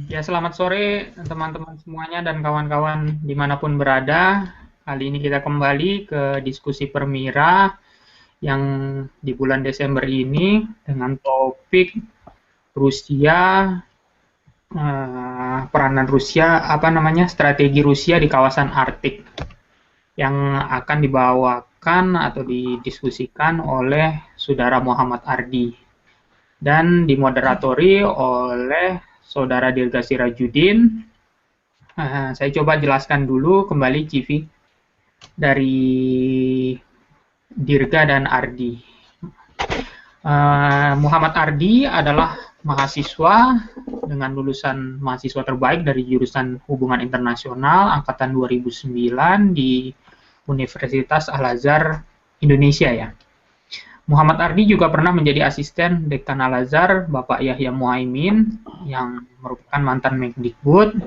Ya, selamat sore teman-teman semuanya dan kawan-kawan dimanapun berada. Kali ini kita kembali ke diskusi Permira yang di bulan Desember ini dengan topik Rusia, peranan Rusia, strategi Rusia di kawasan Arktik yang akan dibawakan atau didiskusikan oleh Saudara Muhammad Ardi dan dimoderatori oleh Saudara Dirga Sirajudin. Saya coba jelaskan dulu kembali CV dari Dirga dan Ardi. Muhammad Ardi adalah mahasiswa dengan lulusan mahasiswa terbaik dari jurusan Hubungan Internasional angkatan 2009 di Universitas Al-Azhar Indonesia ya. Muhammad Ardi juga pernah menjadi asisten Dekan Al-Azhar, Bapak Yahya Muhaimin, yang merupakan mantan Mendikbud.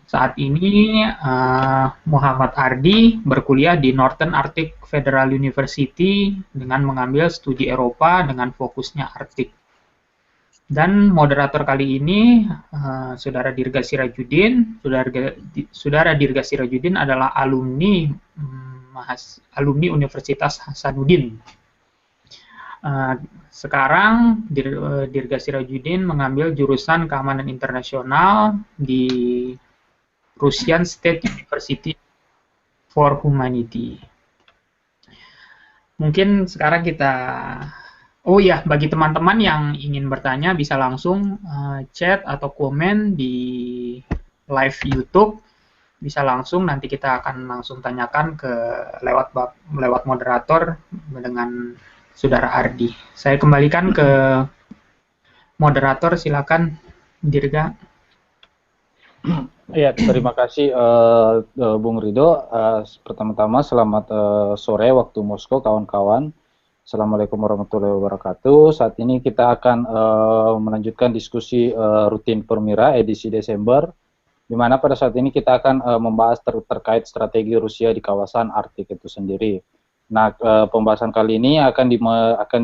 Saat ini Muhammad Ardi berkuliah di Northern Arctic Federal University dengan mengambil studi Eropa dengan fokusnya Arktik. Dan moderator kali ini Saudara Dirga Sirajudin. Saudara Dirga Sirajudin adalah alumni Universitas Hasanuddin. Sekarang Dirga Sirajudin mengambil jurusan keamanan internasional di Russian State University for Humanity. Mungkin sekarang kita, bagi teman-teman yang ingin bertanya bisa langsung chat atau komen di live YouTube, bisa langsung, nanti kita akan langsung tanyakan lewat moderator dengan Saudara Ardi. Saya kembalikan ke moderator, silakan Dirga. Ya, terima kasih Bung Rido. Pertama-tama selamat sore waktu Moskow kawan-kawan. Assalamualaikum warahmatullahi wabarakatuh. Saat ini kita akan melanjutkan diskusi rutin Permira edisi Desember, di mana pada saat ini kita akan membahas terkait strategi Rusia di kawasan Arktik itu sendiri. Nah, pembahasan kali ini akan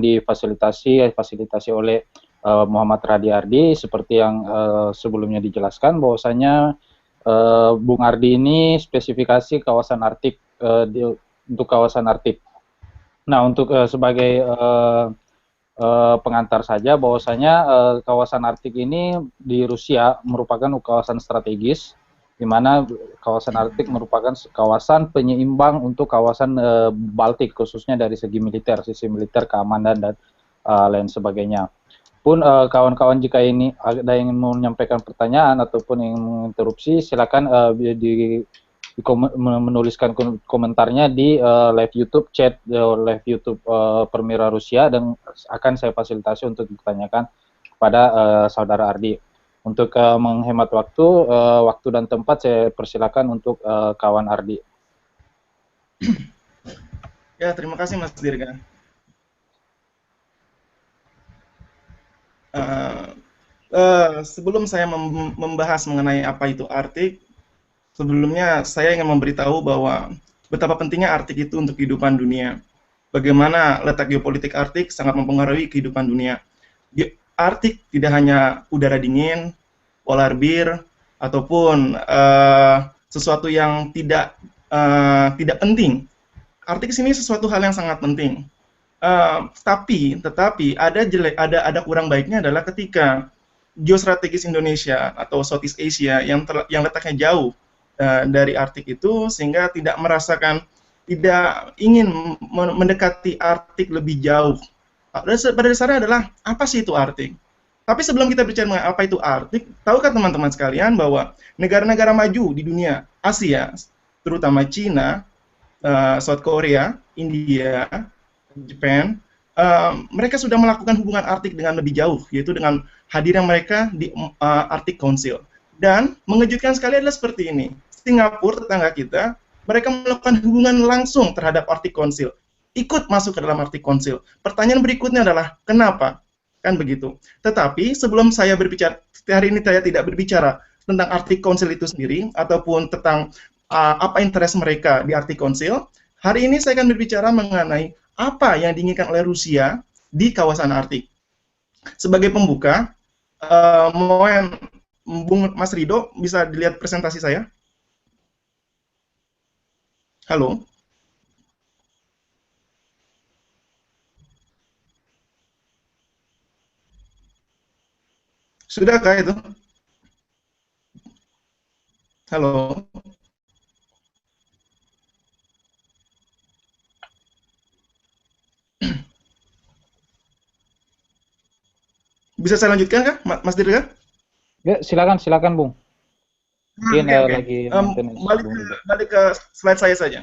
difasilitasi oleh Muhammad Radi Ardi, seperti yang sebelumnya dijelaskan bahwasanya Bung Ardi ini spesifikasi kawasan Arktik untuk kawasan Arktik. Nah, untuk sebagai pengantar saja bahwasanya kawasan Arktik ini di Rusia merupakan kawasan strategis, di mana kawasan Arktik merupakan kawasan penyeimbang untuk kawasan Baltik, khususnya dari segi sisi militer, keamanan, dan lain sebagainya. Pun kawan-kawan jika ini ada yang mau menyampaikan pertanyaan ataupun yang menginterupsi, silakan menuliskan komentarnya di live YouTube chat live YouTube Permira Rusia, dan akan saya fasilitasi untuk ditanyakan kepada Saudara Ardi. Untuk menghemat waktu dan tempat, saya persilakan untuk kawan Ardi. Ya, terima kasih Mas Dirga. Sebelum saya membahas mengenai apa itu Arktik, sebelumnya saya ingin memberitahu bahwa betapa pentingnya Arktik itu untuk kehidupan dunia. Bagaimana letak geopolitik Arktik sangat mempengaruhi kehidupan dunia. Di Arktik tidak hanya udara dingin, polar bear, ataupun sesuatu yang tidak penting. Arktik ini sesuatu hal yang sangat penting. Tetapi ada kurang baiknya adalah ketika geostrategis Indonesia atau Southeast Asia yang letaknya jauh dari Arktik itu, sehingga tidak ingin mendekati Arktik lebih jauh. Pada dasarnya adalah apa sih itu Arktik? Tapi sebelum kita bicara mengenai apa itu Arktik, tahukah teman-teman sekalian bahwa negara-negara maju di dunia Asia, terutama China, South Korea, India, Jepang, mereka sudah melakukan hubungan Arktik dengan lebih jauh, yaitu dengan hadirnya mereka di Arctic Council. Dan mengejutkan sekali adalah seperti ini, Singapura, tetangga kita, mereka melakukan hubungan langsung terhadap Arctic Council, ikut masuk ke dalam Arctic Council. Pertanyaan berikutnya adalah, kenapa? Kan begitu. Tetapi sebelum saya berbicara, hari ini saya tidak berbicara tentang Arctic Council itu sendiri, ataupun tentang apa interest mereka di Arctic Council. Hari ini saya akan berbicara mengenai apa yang diinginkan oleh Rusia di kawasan Arktik. Sebagai pembuka, Bung Mas Rido, bisa dilihat presentasi saya? Halo? Sudahkah itu? Halo? Bisa saya lanjutkan kah, Mas Dirga? Ya, silakan, silakan, Bung. Mungkin Oke, oke. lagi maintenance, Balik Bung ke, Rido. balik ke slide saya saja.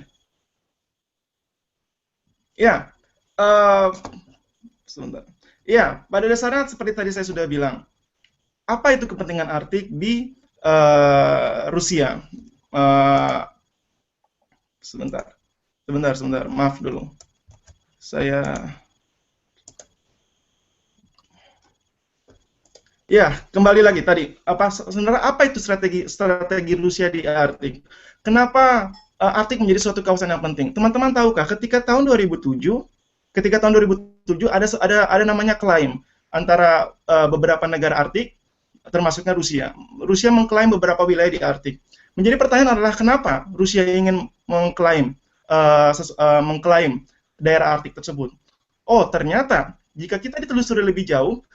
Ya, eh, sebentar. Ya, pada dasarnya seperti tadi saya sudah bilang, apa itu kepentingan Arktik di Rusia? Eh, sebentar, sebentar, maaf dulu. Saya, ya, kembali lagi tadi. Sebenarnya apa itu strategi Rusia di Arktik? Kenapa Arktik menjadi suatu kawasan yang penting? Teman-teman tahukah ketika tahun 2007, ada namanya klaim antara beberapa negara Arktik, termasuknya Rusia. Rusia mengklaim beberapa wilayah di Arktik. Menjadi pertanyaan adalah kenapa Rusia ingin mengklaim daerah Arktik tersebut? Oh, ternyata jika kita ditelusuri lebih jauh,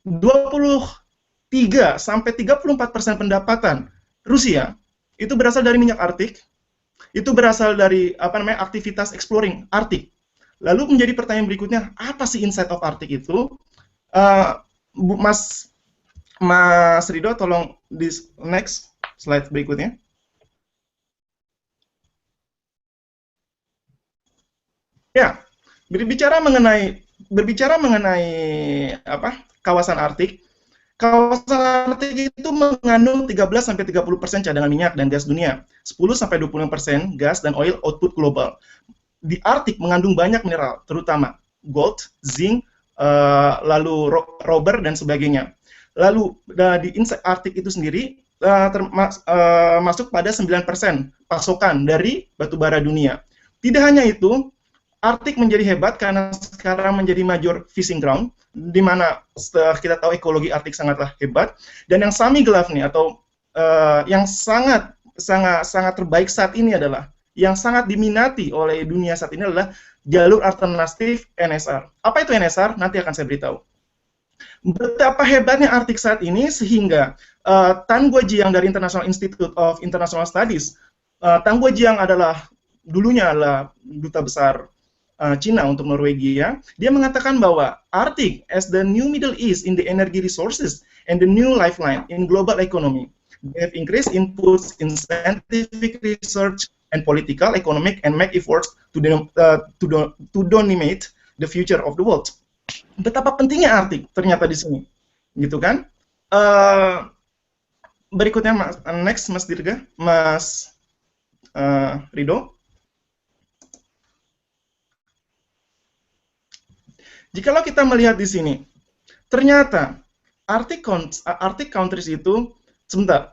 23 sampai 34% pendapatan Rusia itu berasal dari minyak Arktik, itu berasal dari aktivitas exploring Arktik. Lalu menjadi pertanyaan berikutnya, apa sih inside of Arktik itu? Uh, Mas Mas Rido, tolong di next slide berikutnya. Ya, berbicara mengenai kawasan Arktik. Kawasan Arktik itu mengandung 13 sampai 30% cadangan minyak dan gas dunia, 10 sampai 25% gas dan oil output global. Di Arktik mengandung banyak mineral, terutama gold, zinc, lalu rubber dan sebagainya. Lalu di inside Arktik itu sendiri masuk pada 9% pasokan dari batubara dunia. Tidak hanya itu, Arktik menjadi hebat karena sekarang menjadi major fishing ground, di mana kita tahu ekologi Arktik sangatlah hebat. Dan yang Sami Glove nih, atau yang sangat terbaik saat ini adalah, yang sangat diminati oleh dunia saat ini adalah jalur alternatif NSR. Apa itu NSR? Nanti akan saya beritahu. Betapa hebatnya Arktik saat ini sehingga Tan Guojiang dari International Institute of International Studies, Tan Guojiang dulunya adalah duta besar Cina untuk Norwegia, dia mengatakan bahwa Arctic as the new Middle East in the energy resources and the new lifeline in global economy. They have increased inputs in scientific research and political, economic, and make efforts to dominate the future of the world. Betapa pentingnya Arctic ternyata di sini, gitu kan? Berikutnya, next, Mas Dirga, Mas Rido. Jikalau kita melihat di sini, ternyata Arctic countries itu,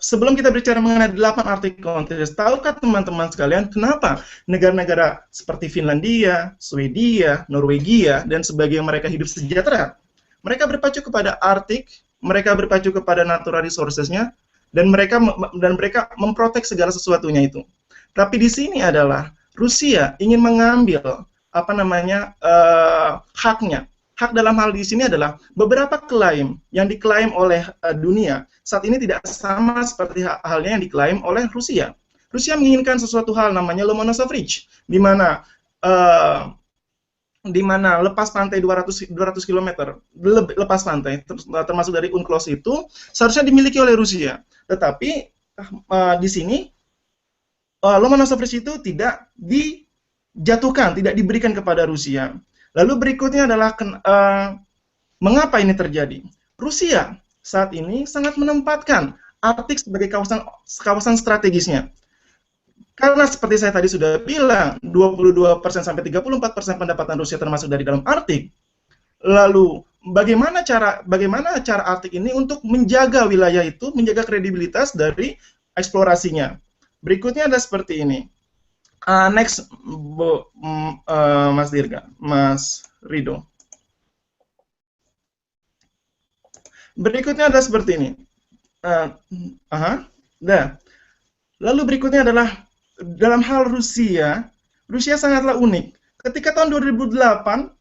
sebelum kita bicara mengenai 8 Arctic countries, tahukah teman-teman sekalian kenapa negara-negara seperti Finlandia, Swedia, Norwegia, dan sebagainya mereka hidup sejahtera? Mereka berpacu kepada Arctic, mereka berpacu kepada natural resources-nya, dan mereka memprotek segala sesuatunya itu. Tapi di sini adalah Rusia ingin mengambil haknya. Hak dalam hal di sini adalah beberapa klaim yang diklaim oleh dunia saat ini tidak sama seperti halnya yang diklaim oleh Rusia. Rusia menginginkan sesuatu hal namanya Lomonosov Ridge, di mana lepas pantai 200 km lepas pantai termasuk dari UNCLOS itu seharusnya dimiliki oleh Rusia. Tetapi di sini Lomonosov Ridge itu tidak dijatuhkan, tidak diberikan kepada Rusia. Lalu berikutnya adalah mengapa ini terjadi? Rusia saat ini sangat menempatkan Arktik sebagai kawasan strategisnya. Karena seperti saya tadi sudah bilang, 22% sampai 34% pendapatan Rusia termasuk dari dalam Arktik. Lalu bagaimana cara Arktik ini untuk menjaga wilayah itu, menjaga kredibilitas dari eksplorasinya? Berikutnya adalah seperti ini. Next, Mas Dirga, Mas Rido. Berikutnya adalah seperti ini. Eh, aha. Nah, lalu berikutnya adalah dalam hal Rusia, Rusia sangatlah unik. Ketika tahun 2008,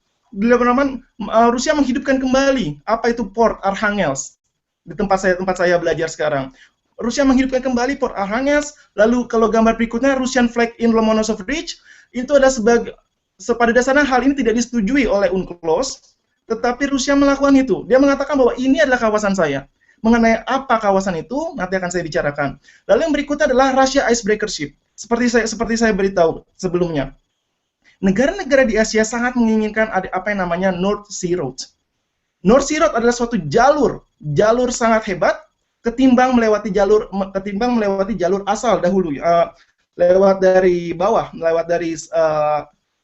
Rusia menghidupkan kembali apa itu Port Arhangelsk di tempat saya belajar sekarang. Rusia menghidupkan kembali Port Arhangelsk. Lalu kalau gambar berikutnya Russian flag in Lomonosov Ridge, itu adalah pada dasarnya hal ini tidak disetujui oleh UNCLOS, tetapi Rusia melakukan itu. Dia mengatakan bahwa ini adalah kawasan saya. Mengenai apa kawasan itu, nanti akan saya bicarakan. Lalu yang berikutnya adalah Russia Icebreaker Ship. Seperti saya beritahu sebelumnya. Negara-negara di Asia sangat menginginkan ada apa yang namanya North Sea Road. North Sea Road adalah suatu jalur sangat hebat ketimbang melewati jalur asal dahulu, lewat dari bawah, lewat dari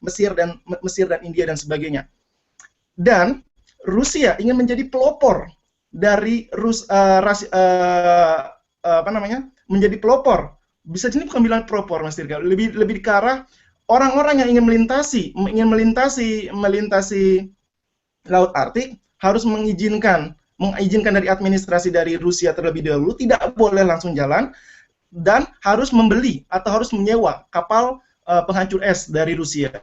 Mesir dan India dan sebagainya. Dan Rusia ingin menjadi pelopor dari menjadi pelopor. Bisa jadi bukan bilang pelopor, Mas Dirga, lebih ke arah orang-orang yang ingin melintasi Laut Arktik harus mengizinkan dari administrasi dari Rusia terlebih dahulu, tidak boleh langsung jalan, dan harus membeli atau harus menyewa kapal penghancur es dari Rusia.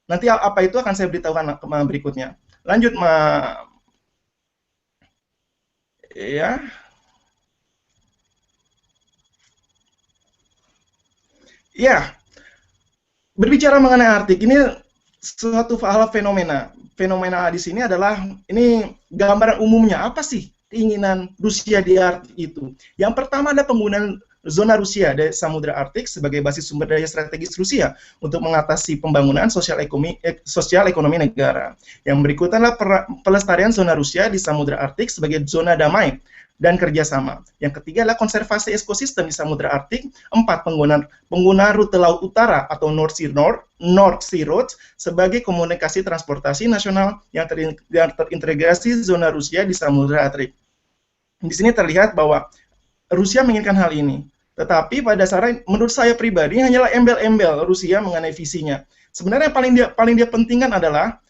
Nanti apa itu akan saya beritahukan berikutnya. Lanjut, ya. Ya, berbicara mengenai Arktik, ini suatu hal fenomena. Fenomena di sini adalah, ini gambaran umumnya, apa sih keinginan Rusia di Arktik itu? Yang pertama adalah penggunaan zona Rusia dari Samudra Arktik sebagai basis sumber daya strategis Rusia untuk mengatasi pembangunan sosial ekonomi negara. Yang berikutnya adalah pelestarian zona Rusia di Samudra Arktik sebagai zona damai dan kerjasama. Yang ketiga adalah konservasi ekosistem di Samudra Arktik. 4. Penggunaan rute laut utara atau North Sea Road sebagai komunikasi transportasi nasional yang terintegrasi zona Rusia di Samudra Arktik. Di sini terlihat bahwa Rusia menginginkan hal ini. Tetapi pada dasarnya menurut saya pribadi hanyalah embel-embel Rusia mengenai visinya. Sebenarnya yang paling dia pentingkan adalah,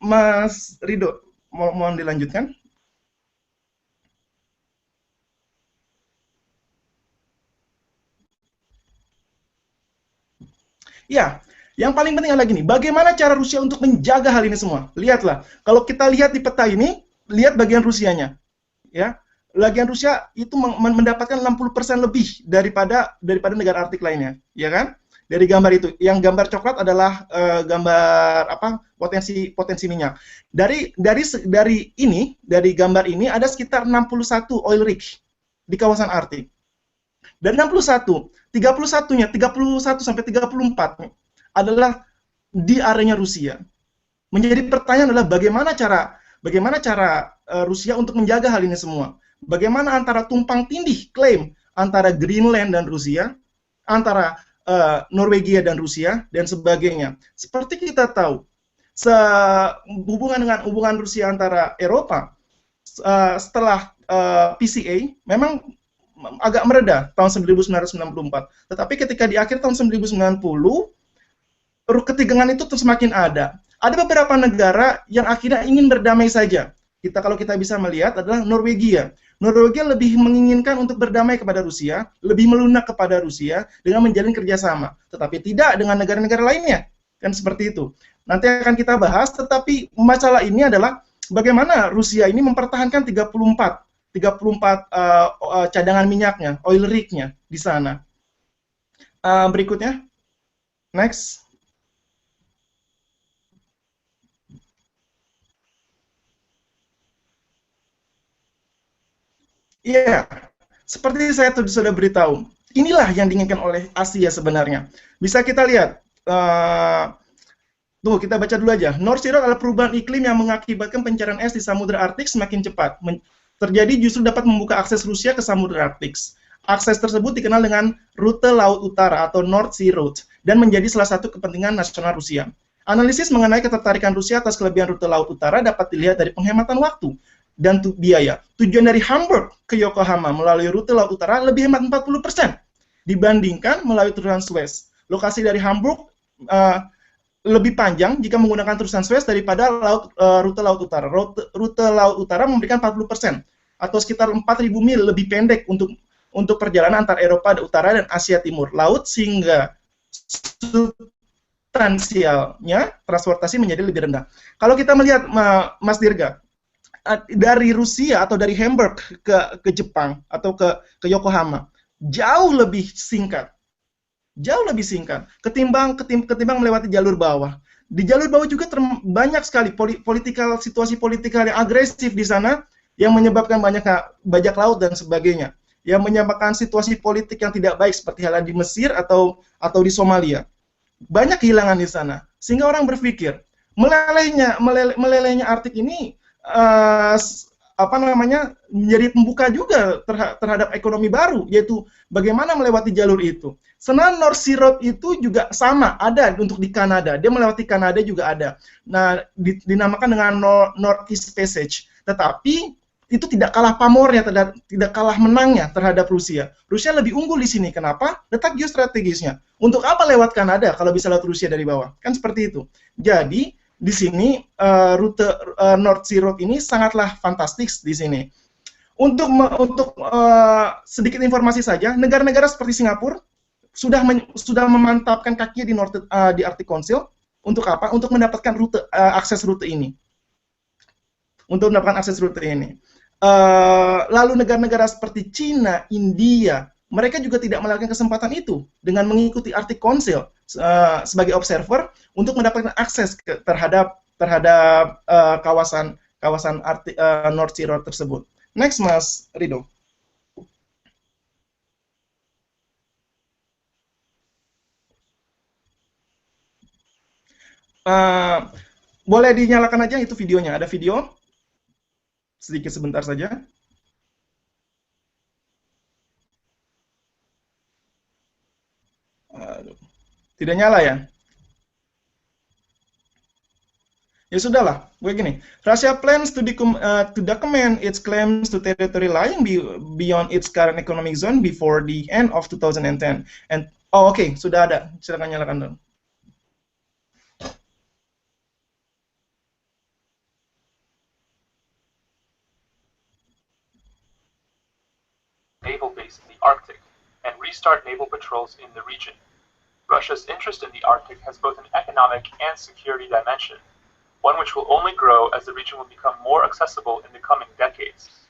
Mas Rido, mohon dilanjutkan. Ya, yang paling penting adalah gini, bagaimana cara Rusia untuk menjaga hal ini semua? Lihatlah, kalau kita lihat di peta ini, lihat bagian Rusianya. Ya, bagian Rusia itu mendapatkan 60% lebih daripada negara Arktik lainnya, ya kan? Dari gambar itu, yang gambar coklat adalah gambar potensi minyak. Dari gambar ini ada sekitar 61 oil rig di kawasan Arktik. Dan 31 sampai 34 adalah di areanya Rusia. Menjadi pertanyaan adalah bagaimana cara Rusia untuk menjaga hal ini semua? Bagaimana antara tumpang tindih klaim antara Greenland dan Rusia, antara Norwegia dan Rusia, dan sebagainya. Seperti kita tahu, hubungan Rusia antara Eropa setelah PCA memang agak mereda tahun 1994. Tetapi ketika di akhir tahun 1990, ketegangan itu terus semakin ada. Ada beberapa negara yang akhirnya ingin berdamai saja. Kalau kita bisa melihat adalah Norwegia. Norwegia lebih menginginkan untuk berdamai kepada Rusia, lebih melunak kepada Rusia dengan menjalin kerjasama. Tetapi tidak dengan negara-negara lainnya. Kan seperti itu. Nanti akan kita bahas, tetapi masalah ini adalah bagaimana Rusia ini mempertahankan 34 cadangan minyaknya, oil rig-nya di sana. Berikutnya, next. Iya, seperti saya sudah beritahu, inilah yang diinginkan oleh Asia sebenarnya. Bisa kita lihat, tuh kita baca dulu aja. North Sea Road adalah perubahan iklim yang mengakibatkan pencarian es di Samudra Arktik semakin cepat. Terjadi justru dapat membuka akses Rusia ke Samudra Arktik. Akses tersebut dikenal dengan rute laut utara atau North Sea Road dan menjadi salah satu kepentingan nasional Rusia. Analisis mengenai ketertarikan Rusia atas kelebihan rute laut utara dapat dilihat dari penghematan waktu dan biaya. Tujuan dari Hamburg ke Yokohama melalui rute laut utara lebih hemat 40% dibandingkan melalui terusan Suez. Lokasi dari Hamburg lebih panjang jika menggunakan terusan Suez daripada rute laut utara. Rute laut utara memberikan 40%. atau sekitar 4.000 mil lebih pendek untuk perjalanan antar Eropa Utara dan Asia Timur laut, sehingga substansialnya transportasi menjadi lebih rendah. Kalau kita melihat Mas Dirga, dari Rusia atau dari Hamburg ke Jepang atau ke Yokohama jauh lebih singkat ketimbang melewati jalur bawah. Di jalur bawah juga banyak sekali situasi politikal yang agresif di sana yang menyebabkan banyak bajak laut dan sebagainya, yang menyebabkan situasi politik yang tidak baik seperti halnya di Mesir atau di Somalia. Banyak kehilangan di sana, sehingga orang berpikir melelehnya Arktik ini menjadi pembuka juga terhadap ekonomi baru, yaitu bagaimana melewati jalur itu. Sebenarnya North Sea Road itu juga sama, ada untuk di Kanada, dia melewati Kanada juga ada. Nah, dinamakan dengan Northeast Passage, tetapi itu tidak kalah pamornya, tidak kalah menangnya terhadap Rusia. Rusia lebih unggul di sini. Kenapa? Letak geostrategisnya. Untuk apa lewat Kanada kalau bisa lewat Rusia dari bawah? Kan seperti itu. Jadi di sini rute North Sea Road ini sangatlah fantastik di sini. Untuk sedikit informasi saja, negara-negara seperti Singapura sudah memantapkan kakinya di Arctic Council. Untuk apa? Untuk mendapatkan akses rute ini. Lalu negara-negara seperti Cina, India, mereka juga tidak melewatkan kesempatan itu dengan mengikuti Arctic Council sebagai observer untuk mendapatkan akses terhadap kawasan North Sea Road tersebut. Next, Mas Rido. Boleh dinyalakan aja itu videonya. Ada video? Sedikit sebentar saja. Tidak nyala ya? Ya sudahlah, begini. Russia plans to document its claims to territory lying beyond its current economic zone before the end of 2010. Oke, sudah ada. Silakan nyalakan dulu. Naval base in the Arctic and restart naval patrols in the region. Russia's interest in the Arctic has both an economic and security dimension, one which will only grow as the region will become more accessible in the coming decades.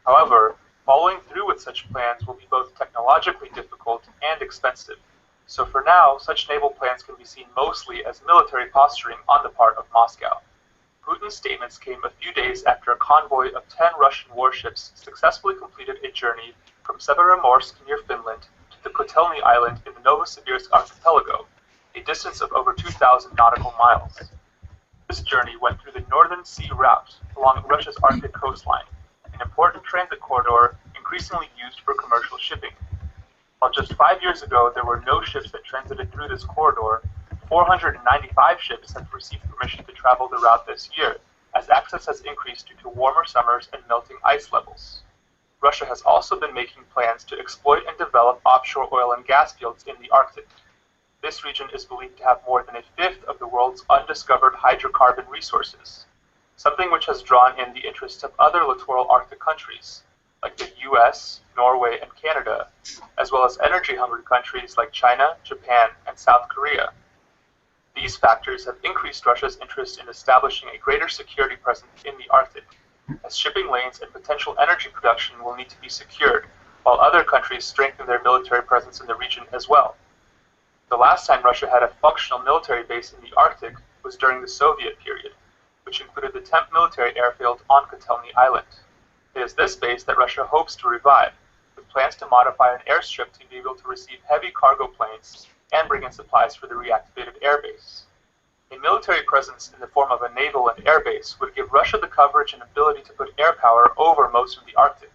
However, following through with such plans will be both technologically difficult and expensive. So for now, such naval plans can be seen mostly as military posturing on the part of Moscow. Putin's statements came a few days after a convoy of 10 Russian warships successfully completed a journey from Severomorsk near Finland to the Kotelny Island in the Novosibirsk archipelago, a distance of over 2,000 nautical miles. This journey went through the Northern Sea route along Russia's Arctic coastline, an important transit corridor increasingly used for commercial shipping. While just 5 years ago there were no ships that transited through this corridor, 495 ships have received permission to travel the route this year, as access has increased due to warmer summers and melting ice levels. Russia has also been making plans to exploit and develop offshore oil and gas fields in the Arctic. This region is believed to have more than a fifth of the world's undiscovered hydrocarbon resources, something which has drawn in the interest of other littoral Arctic countries, like the US, Norway, and Canada, as well as energy-hungry countries like China, Japan, and South Korea. These factors have increased Russia's interest in establishing a greater security presence in the Arctic, as shipping lanes and potential energy production will need to be secured, while other countries strengthen their military presence in the region as well. The last time Russia had a functional military base in the Arctic was during the Soviet period, which included the 10th Military Airfield on Kotelny Island. It is this base that Russia hopes to revive, with plans to modify an airstrip to be able to receive heavy cargo planes and bring in supplies for the reactivated airbase. A military presence in the form of a naval and air base would give Russia the coverage and ability to put air power over most of the Arctic.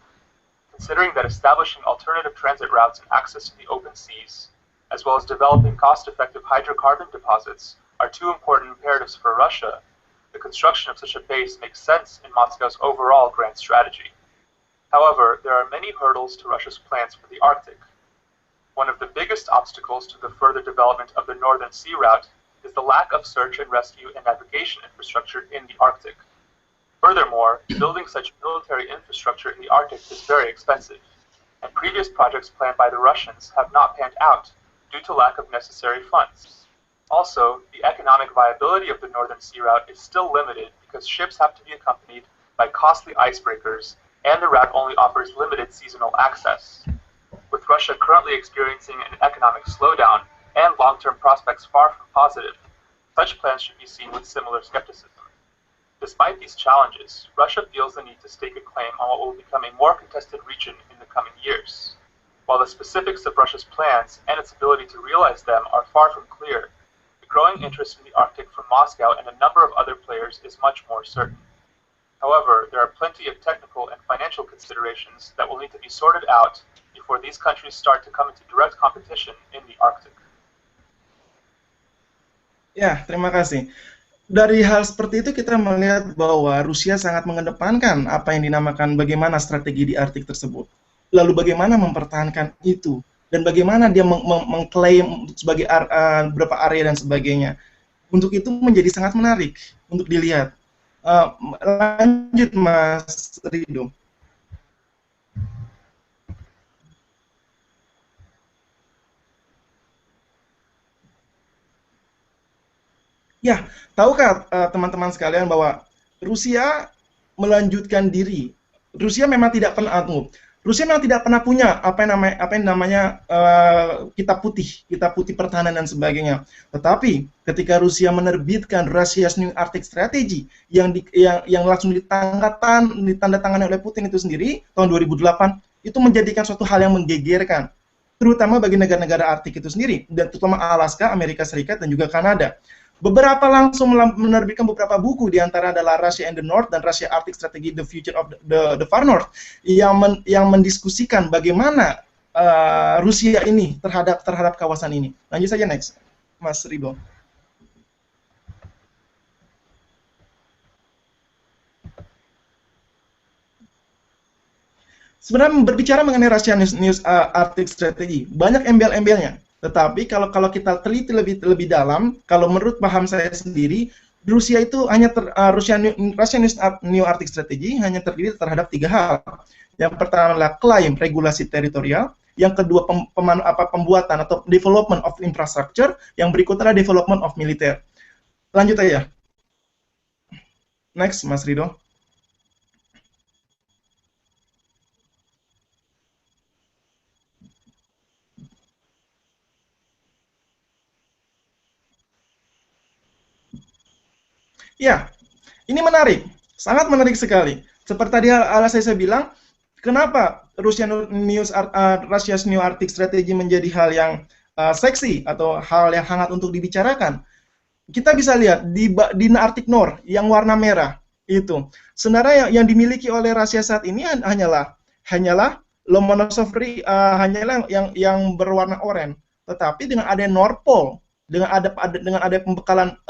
Considering that establishing alternative transit routes and access to the open seas, as well as developing cost-effective hydrocarbon deposits, are two important imperatives for Russia, the construction of such a base makes sense in Moscow's overall grand strategy. However, there are many hurdles to Russia's plans for the Arctic. One of the biggest obstacles to the further development of the Northern Sea Route is the lack of search and rescue and navigation infrastructure in the Arctic. Furthermore, building such military infrastructure in the Arctic is very expensive, and previous projects planned by the Russians have not panned out due to lack of necessary funds. Also, the economic viability of the Northern Sea Route is still limited because ships have to be accompanied by costly icebreakers, and the route only offers limited seasonal access. With Russia currently experiencing an economic slowdown and long-term prospects far from positive, such plans should be seen with similar skepticism. Despite these challenges, Russia feels the need to stake a claim on what will become a more contested region in the coming years. While the specifics of Russia's plans and its ability to realize them are far from clear, the growing interest in the Arctic from Moscow and a number of other players is much more certain. However, there are plenty of technical and financial considerations that will need to be sorted out before these countries start to come into direct competition in the Arctic. Ya, terima kasih. Dari hal seperti itu kita melihat bahwa Rusia sangat mengedepankan apa yang dinamakan bagaimana strategi di Arktik tersebut. Lalu bagaimana mempertahankan itu dan bagaimana dia mengklaim sebagai beberapa area dan sebagainya. Untuk itu menjadi sangat menarik untuk dilihat. Lanjut Mas Rido. Ya, tahukah teman-teman sekalian bahwa Rusia melanjutkan diri. Rusia memang tidak pernah punya apa yang namanya kitab putih pertahanan dan sebagainya. Tetapi ketika Rusia menerbitkan Russia's New Arctic Strategy yang langsung ditandatangani oleh Putin itu sendiri tahun 2008, itu menjadikan suatu hal yang menggegerkan, terutama bagi negara-negara Arktik itu sendiri, dan terutama Alaska, Amerika Serikat, dan juga Kanada. Beberapa langsung menerbitkan beberapa buku, di antara adalah Russia and the North dan Russia Arctic Strategy: The Future of the Far North, yang mendiskusikan bagaimana Rusia ini terhadap kawasan ini. Lanjut saja next, Mas Rido. Sebenarnya berbicara mengenai Russia New Arctic Strategy, banyak embel-embelnya. Tetapi kalau kita teliti lebih dalam, kalau menurut paham saya sendiri, Rusia itu hanya Russia New Arctic Strategy hanya terdiri terhadap 3 hal. Yang pertama adalah klaim regulasi teritorial, yang kedua pembuatan atau development of infrastructure, yang berikutnya adalah development of militer. Lanjut aja. Next, Mas Rido. Ya, ini menarik, sangat menarik sekali. Seperti tadi saya bilang, kenapa Russia's New Arctic Strategy menjadi hal yang seksi atau hal yang hangat untuk dibicarakan. Kita bisa lihat di Arctic North yang warna merah itu, sebenarnya yang dimiliki oleh Rusia saat ini hanyalah Lomonosov hanyalah yang berwarna oranye. Tetapi dengan ada North Pole, dengan ada pembekalan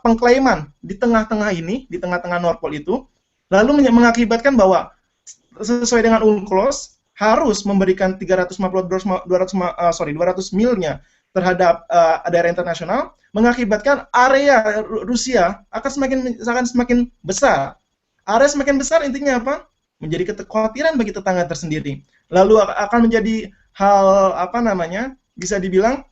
pengklaiman di tengah-tengah ini, di tengah-tengah North Pole itu, lalu mengakibatkan bahwa sesuai dengan UNCLOS harus memberikan 200 milnya terhadap daerah internasional, mengakibatkan area Rusia akan semakin besar. Area semakin besar intinya apa? Menjadi kekhawatiran bagi tetangga tersendiri. Lalu akan menjadi hal bisa dibilang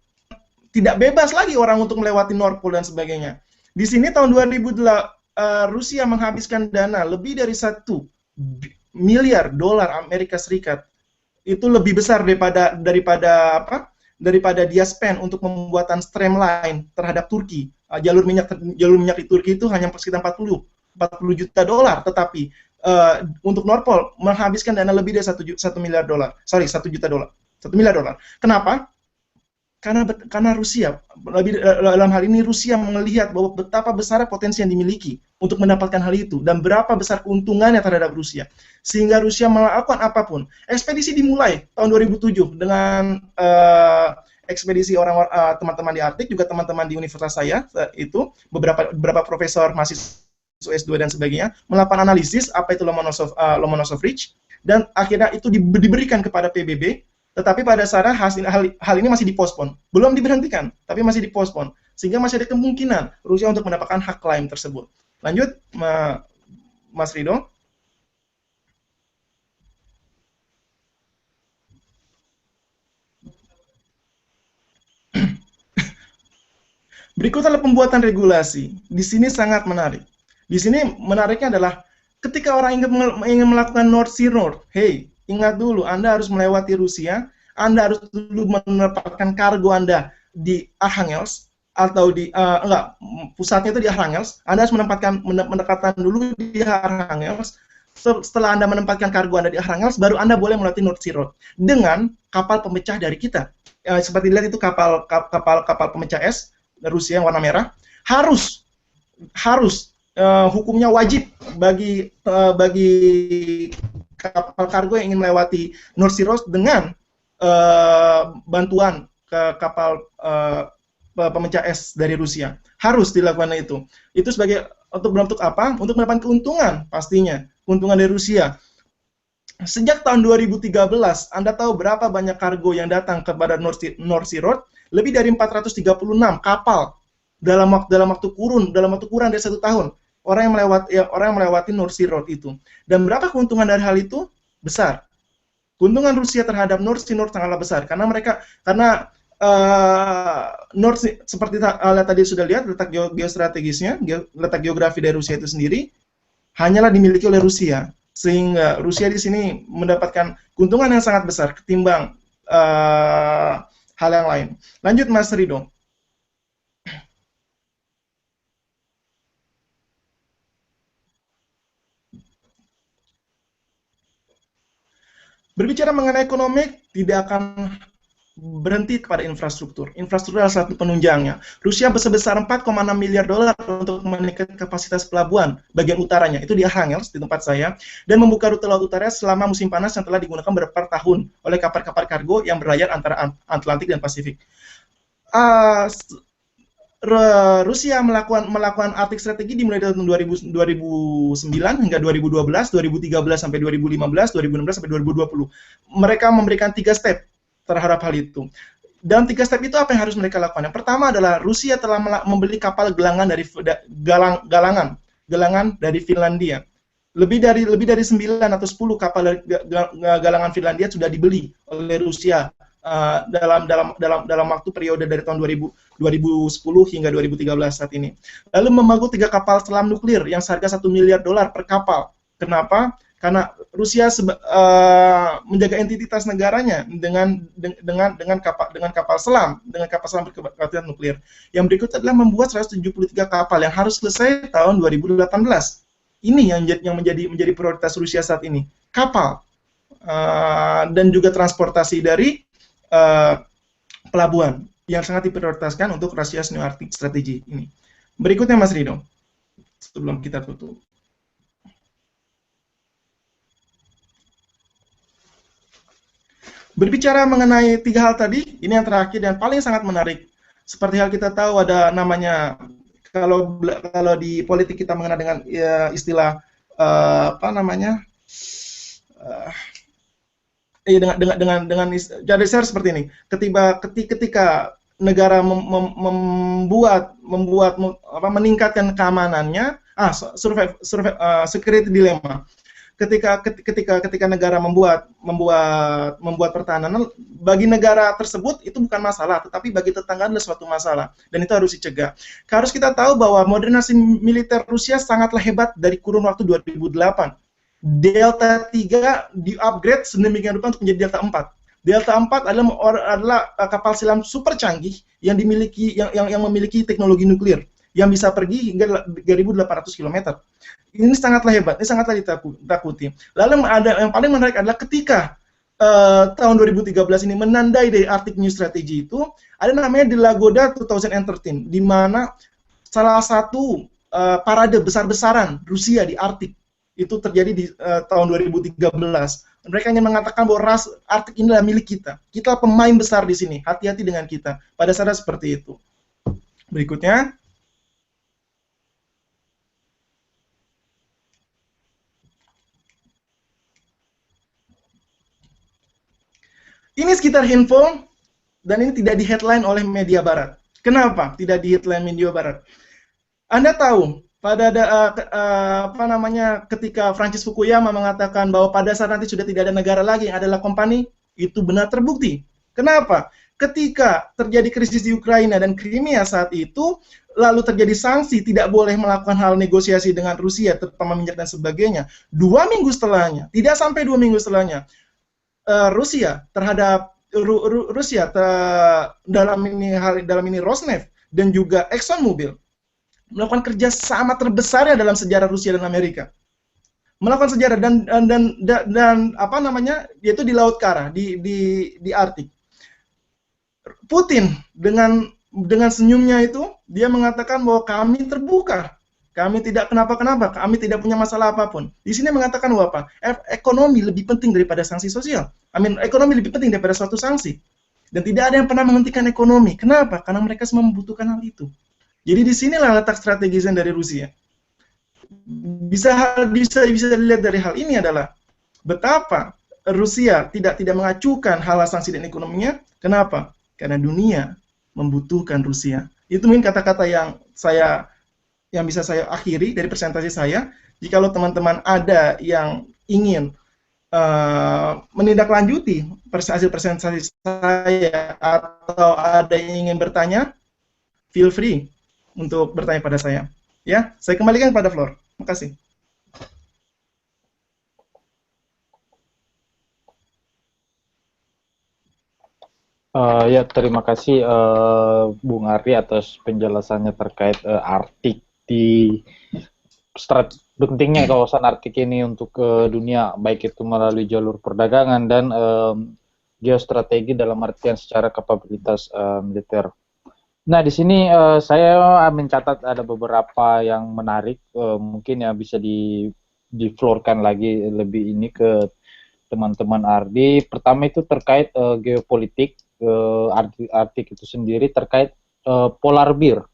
tidak bebas lagi orang untuk melewati North Pole dan sebagainya. Di sini tahun 2008 Rusia menghabiskan dana lebih dari $1 miliar Amerika Serikat. Itu lebih besar daripada dia spend untuk pembuatan streamline terhadap Turki. Jalur minyak di Turki itu hanya sekitar $40 juta, tetapi untuk North Pole menghabiskan dana lebih dari $1 miliar. Kenapa? Karena Rusia, dalam hal ini Rusia melihat bahwa betapa besar potensi yang dimiliki untuk mendapatkan hal itu dan berapa besar keuntungannya terhadap Rusia, sehingga Rusia melakukan apapun. Ekspedisi dimulai tahun 2007 dengan ekspedisi teman-teman di Arktik, juga teman-teman di universitas saya itu, beberapa profesor, mahasiswa S2 dan sebagainya melakukan analisis apa itu Lomonosov Ridge, dan akhirnya itu diberikan kepada PBB. Tetapi pada saat hal ini masih dipospon, belum diberhentikan, tapi masih dipospon, sehingga masih ada kemungkinan Rusia untuk mendapatkan hak klaim tersebut. Lanjut, Mas Rido. Berikut adalah pembuatan regulasi. Di sini sangat menarik. Di sini menariknya adalah ketika orang ingin melakukan North Sea Road, hey, ingat dulu, Anda harus melewati Rusia, Anda harus dulu menempatkan kargo Anda di Archangels, atau di, pusatnya itu di Archangels, Anda harus menempatkan dulu di Archangels. Setelah Anda menempatkan kargo Anda di Archangels, baru Anda boleh melewati North Sea Road dengan kapal pemecah dari kita. Seperti dilihat itu kapal pemecah es Rusia yang warna merah, harus hukumnya wajib bagi kapal kargo yang ingin melewati North Sea Road dengan bantuan ke kapal pemecah es dari Rusia. Harus dilakukan itu. Itu sebagai untuk bentuk apa? Untuk mendapatkan keuntungan pastinya, keuntungan dari Rusia. Sejak tahun 2013, Anda tahu berapa banyak kargo yang datang kepada North Sea Road? Lebih dari 436 kapal dalam waktu kurun dari 1 tahun. Orang yang melewati North Sea Road itu. Dan berapa keuntungan dari hal itu? Besar. Keuntungan Rusia terhadap North Sea Road sangatlah besar karena North Sea, seperti tadi sudah lihat letak geostrategisnya, letak geografi dari Rusia itu sendiri hanyalah dimiliki oleh Rusia. Sehingga Rusia di sini mendapatkan keuntungan yang sangat besar ketimbang hal yang lain. Lanjut, Mas Rido. Berbicara mengenai ekonomi, tidak akan berhenti kepada infrastruktur. Infrastruktur adalah satu penunjangnya. Rusia sebesar 4,6 miliar dolar untuk meningkatkan kapasitas pelabuhan bagian utaranya, itu di Archangels, di tempat saya, dan membuka rute laut utara selama musim panas yang telah digunakan beberapa tahun oleh kapal-kapal kargo yang berlayar antara Atlantik dan Pasifik. Rusia melakukan Arctic Strategy dimulai dari tahun 2009 hingga 2012, 2013 sampai 2015, 2016 sampai 2020. Mereka memberikan 3 step terhadap hal itu. Dalam 3 step itu apa yang harus mereka lakukan? Yang pertama adalah Rusia telah membeli kapal galangan dari Finlandia. Lebih dari 9 atau 10 kapal dari galangan Finlandia sudah dibeli oleh Rusia dalam waktu periode dari tahun 2010 hingga 2013 saat ini. Lalu membangun 3 kapal selam nuklir yang seharga $1 miliar per kapal. Kenapa? Karena Rusia menjaga entitas negaranya dengan kapal selam berkapasitas nuklir. Yang berikut adalah membuat 173 kapal yang harus selesai tahun 2018. Ini yang menjadi prioritas Rusia saat ini. Kapal dan juga transportasi dari pelabuhan yang sangat diprioritaskan untuk Russia's New Arctic Strategy ini. Berikutnya, Mas Rido, sebelum kita tutup. Berbicara mengenai 3 hal tadi, ini yang terakhir dan paling sangat menarik. Seperti hal kita tahu ada namanya, kalau di politik kita mengenal dengan istilah dengan jadi saya seperti ini. Ketika negara meningkatkan keamanannya, security dilemma. Ketika negara membuat pertahanan, bagi negara tersebut itu bukan masalah, tetapi bagi tetangga adalah suatu masalah, dan itu harus dicegah. Harus kita tahu bahwa modernisasi militer Rusia sangatlah hebat dari kurun waktu 2008. Delta 3 di-upgrade sedemikian rupa untuk menjadi Delta 4. Delta 4 adalah kapal selam super canggih yang memiliki teknologi nuklir yang bisa pergi hingga 3.800 km. Ini sangatlah hebat, ini sangatlah ditakuti. Lalu yang paling menarik adalah ketika tahun 2013 ini menandai dari Arctic New Strategy itu, ada namanya di Lagoda 2013, di mana salah satu parade besar-besaran Rusia di Arktik itu terjadi di tahun 2013. Mereka ingin mengatakan bahwa Arktik ini adalah milik kita. Kita pemain besar di sini. Hati-hati dengan kita. Pada saat seperti itu. Berikutnya. Ini sekitar info, dan ini tidak di headline oleh media barat. Kenapa tidak di headline media barat? Anda tahu, apa namanya, ketika Francis Fukuyama mengatakan bahwa pada saat nanti sudah tidak ada negara lagi yang adalah company, itu benar terbukti. Kenapa? Ketika terjadi krisis di Ukraina dan Crimea saat itu, lalu terjadi sanksi, tidak boleh melakukan hal negosiasi dengan Rusia, terutama minyak dan sebagainya. 2 minggu setelahnya, tidak sampai 2 minggu setelahnya, Rusia terhadap dalam ini Rosneft dan juga ExxonMobil melakukan kerjasama terbesarnya dalam sejarah Rusia dan Amerika. Melakukan sejarah dan apa namanya, yaitu di Laut Kara, di Arktik. Putin dengan senyumnya itu, dia mengatakan bahwa kami terbuka, kami tidak kenapa-kenapa, kami tidak punya masalah apapun. Di sini mengatakan bahwa apa? Ekonomi lebih penting daripada sanksi sosial. Ekonomi lebih penting daripada suatu sanksi. Dan tidak ada yang pernah menghentikan ekonomi. Kenapa? Karena mereka semua membutuhkan hal itu. Jadi di sinilah letak strategisnya dari Rusia. Bisa dilihat dari hal ini adalah betapa Rusia tidak mengacukan hal sanksi dan ekonominya. Kenapa? Karena dunia membutuhkan Rusia. Itu mungkin kata-kata yang bisa saya akhiri dari presentasi saya. Jikalau teman-teman ada yang ingin menindaklanjuti hasil presentasi saya atau ada yang ingin bertanya, feel free untuk bertanya pada saya. Ya, saya kembalikan pada Flor. Terima kasih. Ya, terima kasih Bung Ari atas penjelasannya terkait Arktik pentingnya kawasan Arktik ini untuk dunia, baik itu melalui jalur perdagangan dan geostrategi dalam artian secara kapabilitas militer. Nah, di sini saya mencatat ada beberapa yang menarik, mungkin ya bisa di-floorkan lagi lebih ini ke teman-teman Ardi. Pertama itu terkait geopolitik. Arktik itu sendiri terkait polar bear.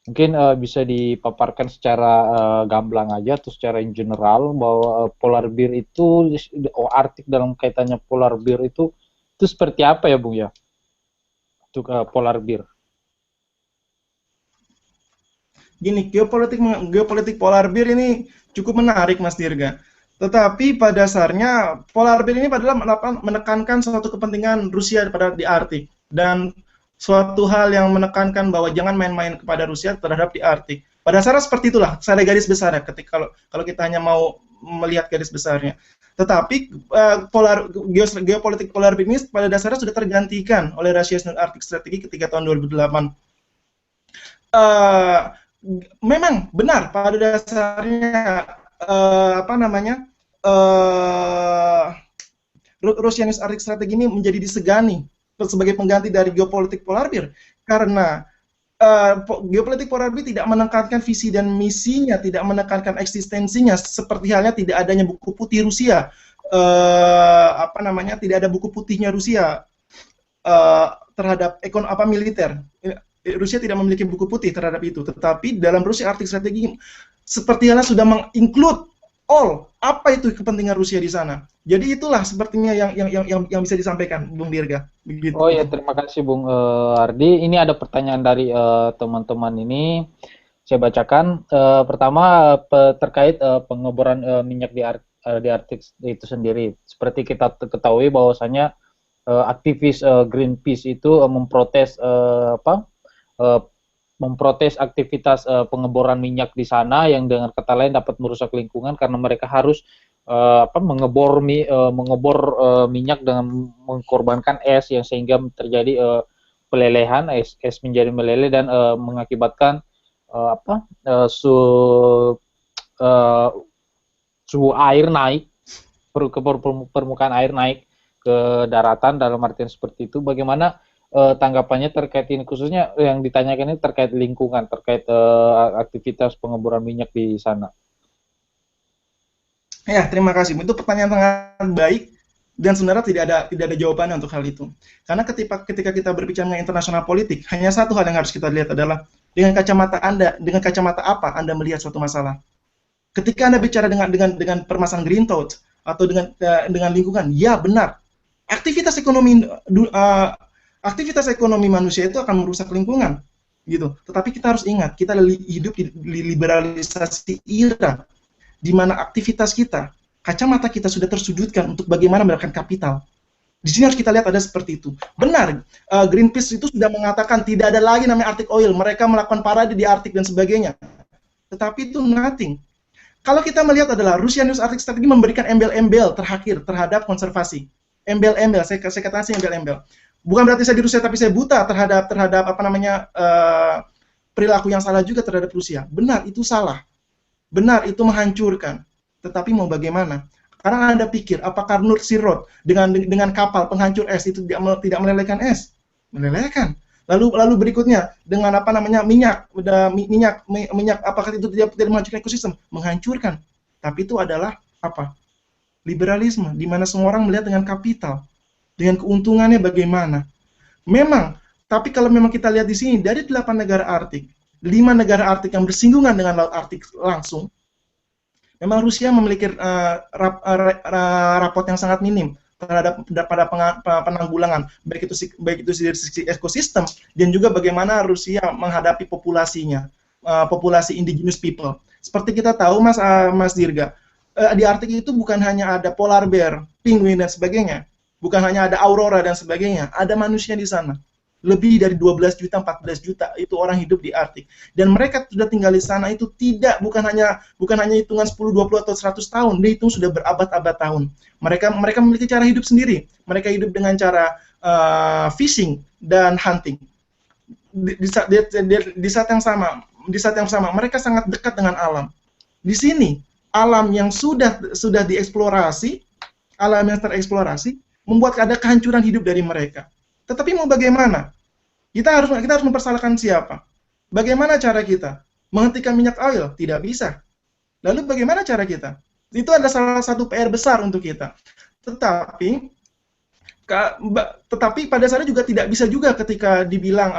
Mungkin bisa dipaparkan secara gamblang aja atau secara in general bahwa polar bear itu Arktik dalam kaitannya polar bear itu seperti apa ya Bung ya? Untuk polar bear. Gini, geopolitik polar bear ini cukup menarik Mas Dirga. Tetapi pada dasarnya polar bear ini adalah menekankan suatu kepentingan Rusia di Arktik dan suatu hal yang menekankan bahwa jangan main-main kepada Rusia terhadap di Arktik. Pada dasarnya seperti itulah, ada garis besarnya ketika kalau kita hanya mau melihat garis besarnya. Tetapi geopolitik polar bear ini pada dasarnya sudah tergantikan oleh Russian Arctic Strategy ketika tahun 2008. Memang benar pada dasarnya Russian Arctic Strategy ini menjadi disegani sebagai pengganti dari geopolitik polar bear karena geopolitik polar bear tidak menekankan visi dan misinya, tidak menekankan eksistensinya, seperti halnya tidak adanya buku putih Rusia, tidak ada buku putihnya Rusia terhadap militer. Rusia tidak memiliki buku putih terhadap itu, tetapi dalam Rusia Arctic Strategy seperti halnya sudah menginclude apa itu kepentingan Rusia di sana. Jadi itulah sepertinya yang bisa disampaikan Bung Dirga. Begitu. Oh ya, terima kasih Bung Ardi. Ini ada pertanyaan dari teman-teman ini. Saya bacakan. Pertama terkait pengeboran minyak di Arktik itu sendiri. Seperti kita ketahui bahwasanya aktivis Greenpeace itu memprotes aktivitas pengeboran minyak di sana yang dengan kata lain dapat merusak lingkungan karena mereka harus mengebor minyak dengan mengkorbankan es yang sehingga terjadi pelelehan, es menjadi meleleh dan mengakibatkan suhu air naik, permukaan air naik ke daratan dalam artian seperti itu. Bagaimana tanggapannya terkait ini, khususnya yang ditanyakan ini terkait lingkungan, terkait aktivitas pengeboran minyak di sana? Ya, terima kasih. Itu pertanyaan sangat baik dan sebenarnya tidak ada jawabannya untuk hal itu. Karena ketika kita berbicara mengenai internasional politik, hanya satu hal yang harus kita lihat adalah dengan kacamata Anda, dengan kacamata apa Anda melihat suatu masalah. Ketika Anda bicara dengan permasalahan green thought atau dengan lingkungan, ya benar. Aktivitas ekonomi manusia itu akan merusak lingkungan. gitu. Tetapi kita harus ingat, kita hidup di liberalisasi era di mana aktivitas kita, kacamata kita sudah tersudutkan untuk bagaimana mendapatkan kapital. Di sini harus kita lihat ada seperti itu. Benar, Greenpeace itu sudah mengatakan tidak ada lagi namanya Arctic Oil. Mereka melakukan parade di Arctic dan sebagainya. Tetapi itu nothing. Kalau kita melihat adalah Russian News Arctic Strategy memberikan embel-embel terakhir terhadap konservasi. Embel-embel, saya katakan sih embel-embel. Bukan berarti saya di Rusia, tapi saya buta terhadap apa namanya perilaku yang salah juga terhadap Rusia. Benar, itu salah. Benar, itu menghancurkan. Tetapi mau bagaimana? Karena Anda pikir, apakah North Sea Road dengan kapal penghancur es itu tidak melelehkan es? Melelehkan. Lalu berikutnya dengan apa namanya minyak, apakah itu tidak menghancurkan ekosistem? Menghancurkan. Tapi itu adalah apa? Liberalisme, di mana semua orang melihat dengan kapital, dengan keuntungannya bagaimana. Memang, tapi kalau memang kita lihat di sini dari 8 negara Arktik, 5 negara Arktik yang bersinggungan dengan Laut Arktik langsung, memang Rusia memiliki raport yang sangat minim terhadap penanggulangan, baik itu dari sisi ekosistem dan juga bagaimana Rusia menghadapi populasinya, populasi indigenous people. Seperti kita tahu, Mas Dirga, di Arktik itu bukan hanya ada polar bear, penguin dan sebagainya, bukan hanya ada aurora dan sebagainya, ada manusia di sana. Lebih dari 12 juta, 14 juta itu orang hidup di Arktik. Dan mereka sudah tinggal di sana itu bukan hanya hitungan 10, 20 atau 100 tahun, dihitung sudah berabad-abad tahun. Mereka memiliki cara hidup sendiri. Mereka hidup dengan cara fishing dan hunting. Di saat yang sama, mereka sangat dekat dengan alam. Di sini, alam yang sudah dieksplorasi, alam yang tereksplorasi, membuat ada kehancuran hidup dari mereka. Tetapi mau bagaimana? Kita harus mempersalahkan siapa? Bagaimana cara kita? Menghentikan minyak oil? Tidak bisa. Lalu bagaimana cara kita? Itu adalah salah satu PR besar untuk kita. Tetapi pada dasarnya juga tidak bisa juga ketika dibilang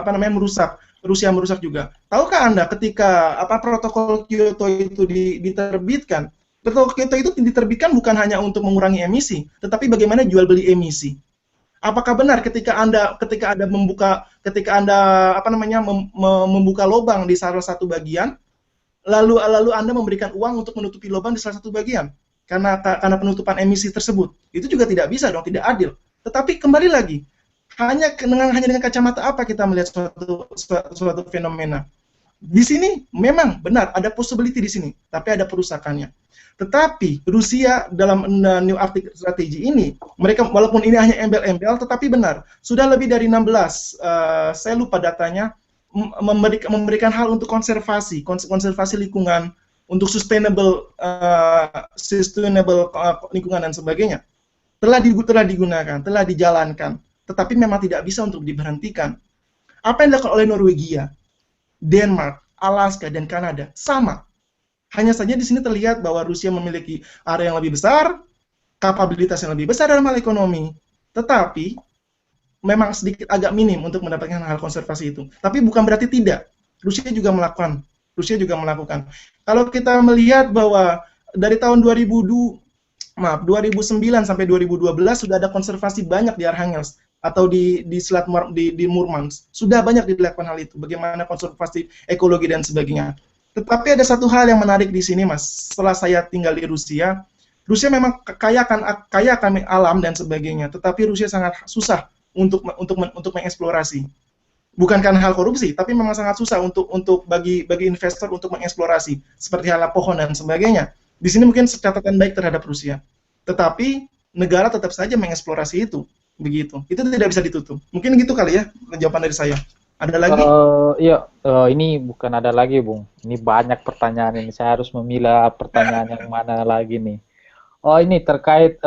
Rusia merusak juga. Tahukah Anda ketika protokol Kyoto itu diterbitkan? Protokol Kyoto itu diterbitkan bukan hanya untuk mengurangi emisi, tetapi bagaimana jual beli emisi. Apakah benar ketika Anda membuka lubang di salah satu bagian, lalu Anda memberikan uang untuk menutupi lubang di salah satu bagian karena penutupan emisi tersebut? Itu juga tidak bisa dong, tidak adil. Tetapi kembali lagi, hanya dengan kacamata apa kita melihat suatu fenomena? Di sini memang benar ada possibility di sini, tapi ada perusakannya. Tetapi Rusia dalam New Arctic Strategy ini, mereka walaupun ini hanya embel-embel, tetapi benar, sudah lebih dari 16, saya lupa datanya, memberikan hal untuk konservasi lingkungan, untuk sustainable lingkungan dan sebagainya. Telah digunakan, telah dijalankan, tetapi memang tidak bisa untuk diberhentikan. Apa yang dilakukan oleh Norwegia, Denmark, Alaska, dan Kanada sama. Hanya saja di sini terlihat bahwa Rusia memiliki area yang lebih besar, kapabilitas yang lebih besar dalam hal ekonomi, tetapi memang sedikit agak minim untuk mendapatkan hal konservasi itu. Tapi bukan berarti tidak. Rusia juga melakukan. Kalau kita melihat bahwa dari tahun 2009 sampai 2012 sudah ada konservasi banyak di Arkhangelsk atau di Selat di Murmansk. Sudah banyak dilakukan hal itu. Bagaimana konservasi ekologi dan sebagainya. Tetapi ada satu hal yang menarik di sini, Mas. Setelah saya tinggal di Rusia memang kaya akan alam dan sebagainya. Tetapi Rusia sangat susah untuk mengeksplorasi. Bukan karena hal korupsi, tapi memang sangat susah untuk bagi investor untuk mengeksplorasi seperti hal pohon dan sebagainya. Di sini mungkin catatan baik terhadap Rusia. Tetapi negara tetap saja mengeksplorasi itu. Begitu. Itu tidak bisa ditutup. Mungkin gitu kali ya jawaban dari saya. Ada lagi? Ini bukan ada lagi, Bung. Ini banyak pertanyaan ini. Saya harus memilah pertanyaan yang mana lagi nih. Oh, ini terkait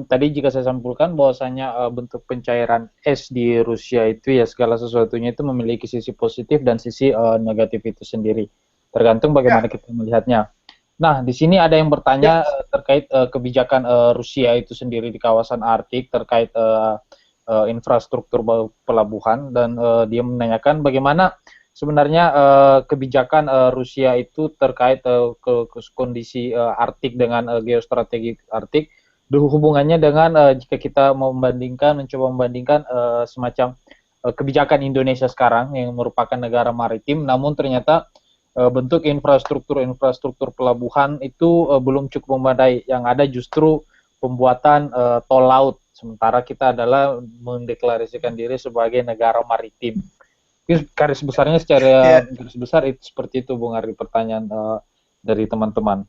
tadi jika saya sampulkan bahwasanya bentuk pencairan es di Rusia itu ya segala sesuatunya itu memiliki sisi positif dan sisi negatif itu sendiri. Tergantung bagaimana kita melihatnya. Nah, di sini ada yang bertanya terkait kebijakan Rusia itu sendiri di kawasan Arktik terkait infrastruktur pelabuhan dan dia menanyakan bagaimana sebenarnya kebijakan Rusia itu terkait kondisi Arktik dengan geostrategi Arktik, hubungannya dengan jika kita mencoba membandingkan semacam kebijakan Indonesia sekarang yang merupakan negara maritim, namun ternyata bentuk infrastruktur pelabuhan itu belum cukup memadai. Yang ada justru pembuatan tol laut, sementara kita adalah mendeklarasikan diri sebagai negara maritim. Garis besarnya secara garis besar itu seperti itu, Bung Ardi, pertanyaan dari teman-teman.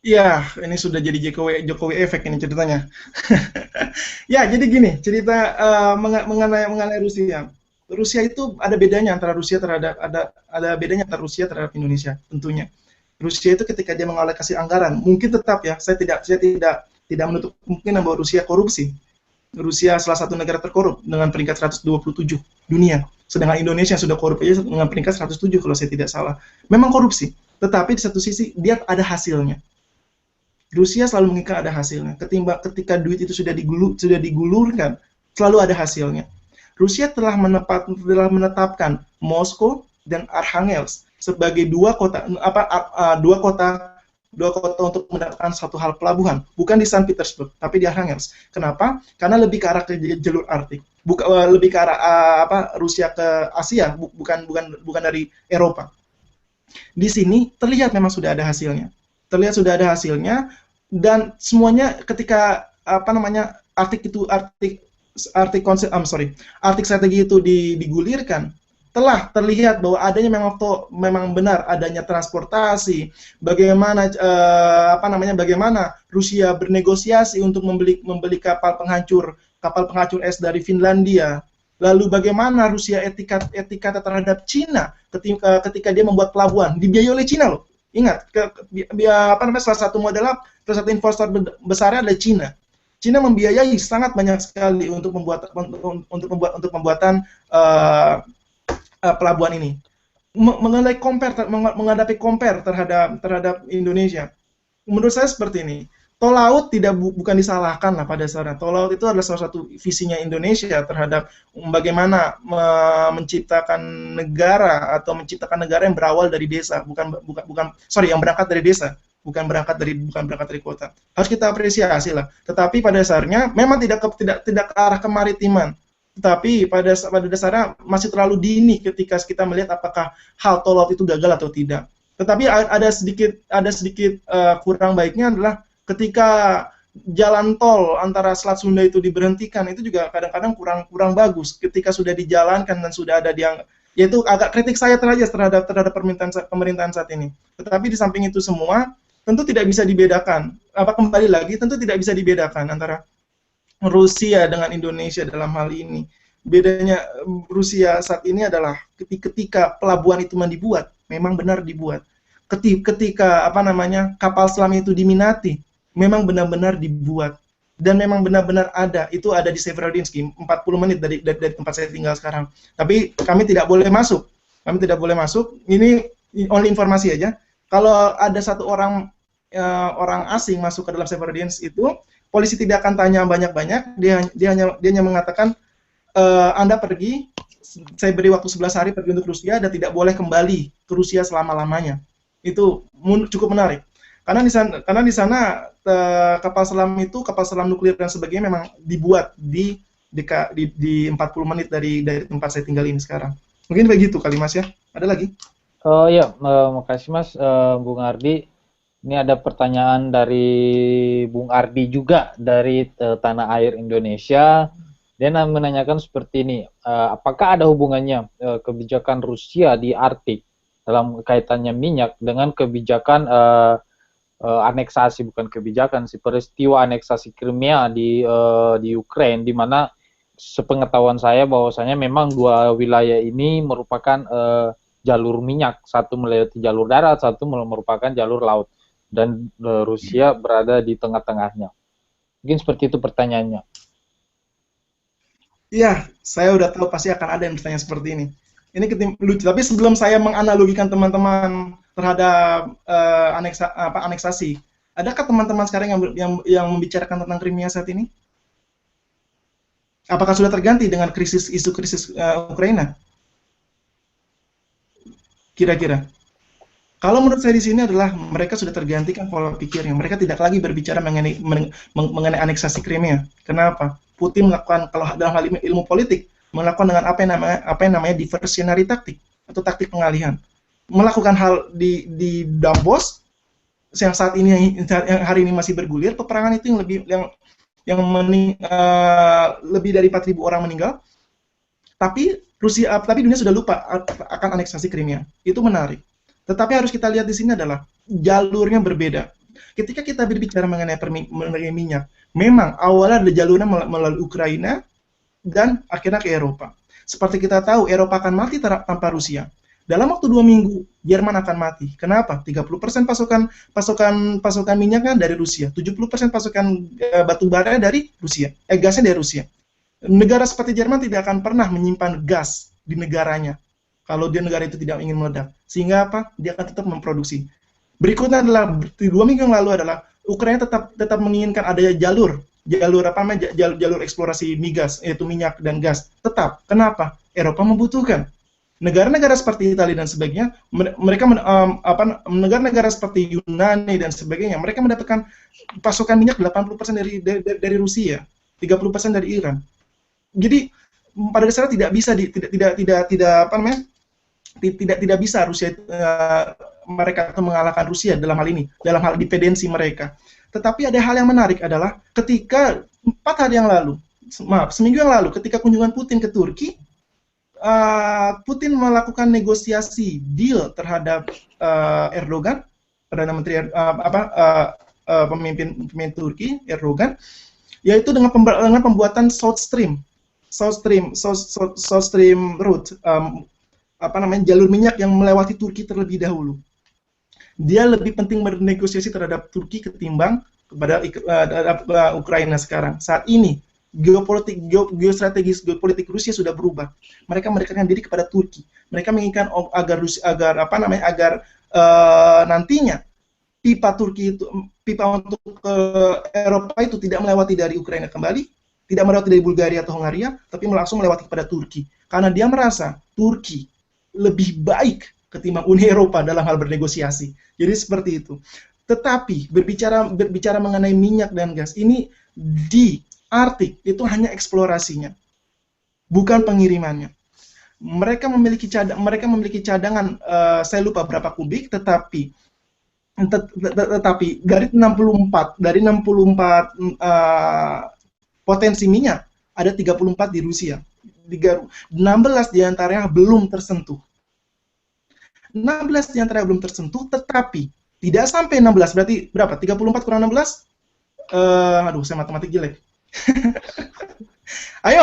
Ya, ini sudah jadi Jokowi efek ini ceritanya. Ya, jadi gini, cerita mengenai Rusia. Rusia itu ada bedanya antara Rusia terhadap ada bedanya antara Rusia terhadap Indonesia tentunya. Rusia itu ketika dia mengalokasi anggaran, mungkin tetap ya, saya tidak menutup kemungkinan bahwa Rusia korupsi. Rusia salah satu negara terkorup dengan peringkat 127 dunia. Sedangkan Indonesia sudah korup aja dengan peringkat 107 kalau saya tidak salah. Memang korupsi, tetapi di satu sisi dia ada hasilnya. Rusia selalu menginginkan ada hasilnya. Ketika duit itu sudah digulurkan, selalu ada hasilnya. Rusia telah menetapkan Moskow dan Arkhangelsk sebagai dua kota untuk mendapatkan satu hal pelabuhan, bukan di Saint Petersburg, tapi di Arkhangelsk. Kenapa? Karena lebih ke arah ke jalur Arktik, lebih ke arah Rusia ke Asia, bukan dari Eropa. Di sini terlihat memang sudah ada hasilnya. Dan semuanya ketika Arktik strategi itu digulirkan, telah terlihat bahwa adanya memang benar adanya transportasi, bagaimana Rusia bernegosiasi untuk membeli kapal penghancur es dari Finlandia. Lalu bagaimana Rusia etika terhadap Cina ketika dia membuat pelabuhan dibiayai oleh Cina loh. Ingat, salah satu investor besarnya adalah Cina. Cina membiayai sangat banyak sekali untuk pembuatan pelabuhan ini. Menghadapi compare terhadap Indonesia. Menurut saya seperti ini. Tol laut bukan disalahkan lah pada dasarnya. Tol laut itu adalah salah satu visinya Indonesia terhadap bagaimana menciptakan negara yang berawal dari desa, yang berangkat dari desa, bukan berangkat dari kota. Harus kita apresiasi lah. Tetapi pada dasarnya memang tidak ke arah kemaritiman. Tetapi pada dasarnya masih terlalu dini ketika kita melihat apakah hal tol laut itu gagal atau tidak. Tetapi ada sedikit kurang baiknya adalah ketika jalan tol antara Selat Sunda itu diberhentikan, itu juga kadang-kadang kurang bagus ketika sudah dijalankan dan sudah ada yaitu agak kritik saya terhadap pemerintahan saat ini. Tetapi di samping itu semua tentu tidak bisa dibedakan. Kembali lagi tentu tidak bisa dibedakan antara Rusia dengan Indonesia dalam hal ini. Bedanya Rusia saat ini adalah ketika pelabuhan itu dibuat, memang benar dibuat. Ketika kapal selam itu diminati, memang benar-benar dibuat dan memang benar-benar ada. Itu ada di Severodvinsk, 40 menit dari tempat saya tinggal sekarang. Tapi kami tidak boleh masuk. Ini only informasi aja. Kalau ada satu orang asing masuk ke dalam Severodvinsk itu, polisi tidak akan tanya banyak-banyak. Dia hanya mengatakan Anda pergi, saya beri waktu 11 hari pergi untuk Rusia dan tidak boleh kembali ke Rusia selama-lamanya. Itu cukup menarik. Karena di sana kapal selam nuklir dan sebagainya memang dibuat di 40 menit dari tempat saya tinggal ini sekarang. Mungkin begitu kali Mas ya. Ada lagi? Oh ya, makasih Mas, Bung Ardi. Ini ada pertanyaan dari Bung Ardi juga dari Tanah Air Indonesia. Dia menanyakan seperti ini, apakah ada hubungannya kebijakan Rusia di Arktik dalam kaitannya minyak dengan kebijakan aneksasi, bukan kebijakan sih, peristiwa aneksasi Crimea di Ukraina, di mana sepengetahuan saya bahwasanya memang dua wilayah ini merupakan jalur minyak, satu melewati jalur darat, satu merupakan jalur laut, dan Rusia berada di tengah-tengahnya. Mungkin seperti itu pertanyaannya. Iya, saya udah tahu pasti akan ada yang bertanya seperti ini. Ini lucu. Tapi sebelum saya menganalogikan teman-teman terhadap aneksasi, adakah teman-teman sekarang yang membicarakan tentang Crimea saat ini? Apakah sudah terganti dengan isu krisis Ukraina? Kira-kira. Kalau menurut saya di sini adalah mereka sudah tergantikan pola pikirnya. Mereka tidak lagi berbicara mengenai aneksasi Crimea. Kenapa? Putin melakukan, kalau dalam hal ilmu politik, melakukan dengan apa yang namanya diversionary taktik atau taktik pengalihan. Melakukan hal di Donbas yang saat ini yang hari ini masih bergulir, peperangan itu lebih dari 4.000 orang meninggal. Tapi dunia sudah lupa akan aneksasi Crimea. Itu menarik. Tetapi harus kita lihat di sini adalah jalurnya berbeda. Ketika kita berbicara mengenai minyak, memang awalnya ada jalurnya melalui Ukraina dan akhirnya ke Eropa. Seperti kita tahu, Eropa akan mati tanpa Rusia. Dalam waktu 2 minggu, Jerman akan mati. Kenapa? 30% pasokan minyaknya dari Rusia, 70% pasokan batu bara dari Rusia, gasnya dari Rusia. Negara seperti Jerman tidak akan pernah menyimpan gas di negaranya kalau negara itu tidak ingin meledak. Sehingga apa? Dia akan tetap memproduksi. Berikutnya adalah 2 minggu yang lalu adalah Ukraina tetap menginginkan adanya jalur eksplorasi migas, yaitu minyak dan gas. Tetap. Kenapa? Eropa membutuhkan. Negara-negara seperti Italia dan sebagainya, negara-negara seperti Yunani dan sebagainya, mereka mendapatkan pasokan minyak 80% dari Rusia, 30% dari Iran. Jadi pada dasarnya tidak bisa Rusia mereka mengalahkan Rusia dalam hal ini, dalam hal dependensi mereka. Tetapi ada hal yang menarik adalah ketika seminggu yang lalu ketika kunjungan Putin ke Turki, Putin melakukan negosiasi deal terhadap Erdogan, Perdana Menteri pemimpin Turki Erdogan, yaitu dengan pembuatan South Stream route, jalur minyak yang melewati Turki terlebih dahulu. Dia lebih penting bernegosiasi terhadap Turki ketimbang kepada Ukraina sekarang. Saat ini geostrategis geopolitik Rusia sudah berubah. Mereka mendekatkan diri kepada Turki. Mereka menginginkan agar nantinya pipa untuk ke Eropa itu tidak melewati dari Ukraina kembali, tidak melewati dari Bulgaria atau Hongaria, tapi langsung melewati kepada Turki. Karena dia merasa Turki lebih baik ketimbang Uni Eropa dalam hal bernegosiasi. Jadi seperti itu. Tetapi berbicara mengenai minyak dan gas ini di Arktik itu hanya eksplorasinya, bukan pengirimannya. Mereka memiliki cadangan, saya lupa berapa kubik, tetapi dari 64 potensi minyak ada 34 di Rusia. 16 diantaranya belum tersentuh. 16 diantaranya belum tersentuh, tetapi tidak sampai 16, berarti berapa? 34 kurang 16? Aduh, saya matematik jelek. Ayo.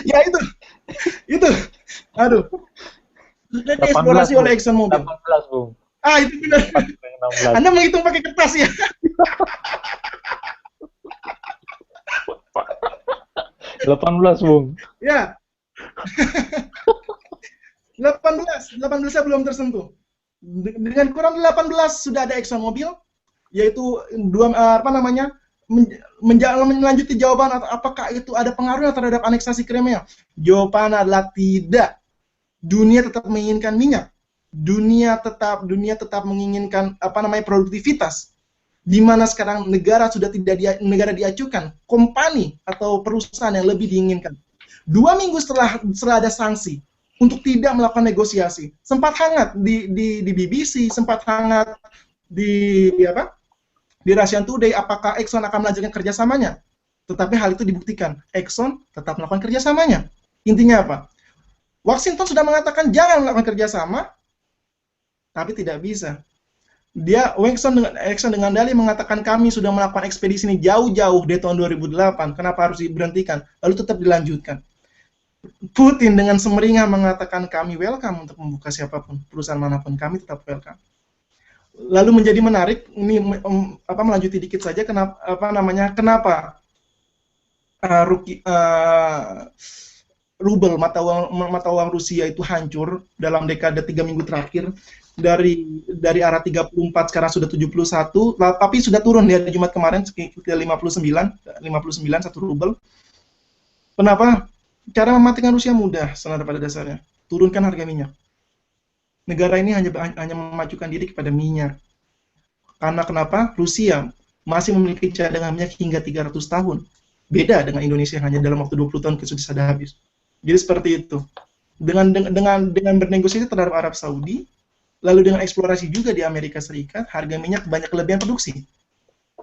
Ya itu. Aduh. Sudah dieksplorasi oleh ExxonMobil. 18, Bung. Itu benar. 16. Anda menghitung pakai kertas ya? 18, Bung. Ya. 18 belum tersentuh. Dengan kurang 18 sudah ada ExxonMobil, yaitu melanjuti jawaban apakah itu ada pengaruhnya terhadap aneksasi Crimea. Jawaban adalah tidak. Dunia tetap menginginkan minyak. Dunia tetap menginginkan produktivitas. Di mana sekarang negara sudah negara diajukan kompani atau perusahaan yang lebih diinginkan. 2 minggu setelah ada sanksi untuk tidak melakukan negosiasi, sempat hangat di BBC, sempat hangat di Russian Today, apakah Exxon akan melanjutkan kerjasamanya? Tetapi hal itu dibuktikan, Exxon tetap melakukan kerjasamanya. Intinya apa? Washington sudah mengatakan jangan melakukan kerjasama, tapi tidak bisa. Exxon dengan dalih mengatakan kami sudah melakukan ekspedisi ini jauh-jauh dari tahun 2008, kenapa harus diberhentikan? Lalu tetap dilanjutkan. Putin dengan semeringah mengatakan kami welcome untuk membuka siapapun, perusahaan manapun, kami tetap welcome. Lalu menjadi menarik, ini melanjuti dikit saja, kenapa rubel mata uang Rusia itu hancur dalam dekade 3 minggu terakhir, dari arah 34 sekarang sudah 71, tapi sudah turun di hari Jumat kemarin sekitar 59 1 rubel. Kenapa? Cara mematikan Rusia mudah, sebenarnya pada dasarnya. Turunkan harga minyak. Negara ini hanya memajukan diri kepada minyak. Karena kenapa? Rusia masih memiliki cadangan minyak hingga 300 tahun. Beda dengan Indonesia yang hanya dalam waktu 20 tahun sudah habis. Jadi seperti itu. Dengan bernegosiasi terhadap Arab Saudi, lalu dengan eksplorasi juga di Amerika Serikat, harga minyak banyak kelebihan produksi.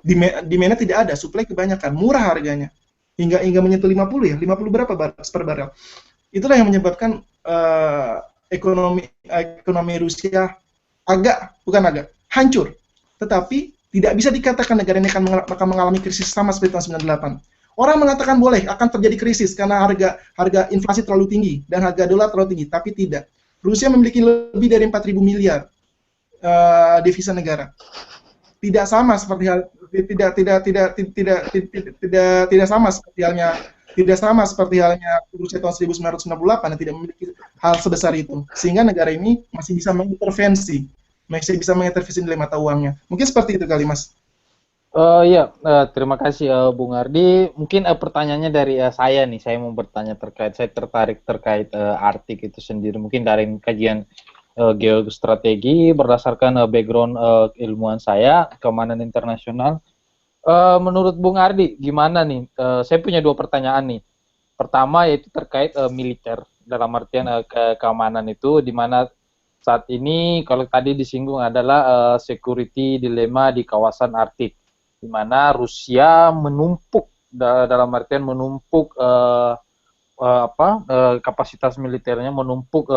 Demand-nya tidak ada, supply kebanyakan, murah harganya. Hingga menyentuh 50 ya, 50 berapa per barel. Itulah yang menyebabkan ekonomi Rusia hancur. Tetapi tidak bisa dikatakan negara ini akan mengalami krisis sama seperti tahun 98. Orang mengatakan boleh akan terjadi krisis karena harga inflasi terlalu tinggi dan harga dolar terlalu tinggi, tapi tidak. Rusia memiliki lebih dari 4.000 miliar devisa negara. Tidak sama seperti halnya Rusia tahun 1998 yang tidak memiliki hal sebesar itu. Sehingga negara ini masih bisa mengintervensi nilai mata uangnya. Mungkin seperti itu kali, Mas. Iya, terima kasih Bung Ardi. Mungkin pertanyaannya dari saya nih, saya mau bertanya saya tertarik terkait Arktik itu sendiri. Mungkin dari kajian geostrategi berdasarkan background ilmuwan saya, keamanan internasional. Menurut Bung Ardi, gimana nih? Saya punya 2 pertanyaan nih. Pertama yaitu terkait militer, dalam artian keamanan itu, di mana saat ini kalau tadi disinggung adalah security dilema di kawasan Arktik, di mana Rusia menumpuk dalam artian menumpuk kapasitas militernya, menumpuk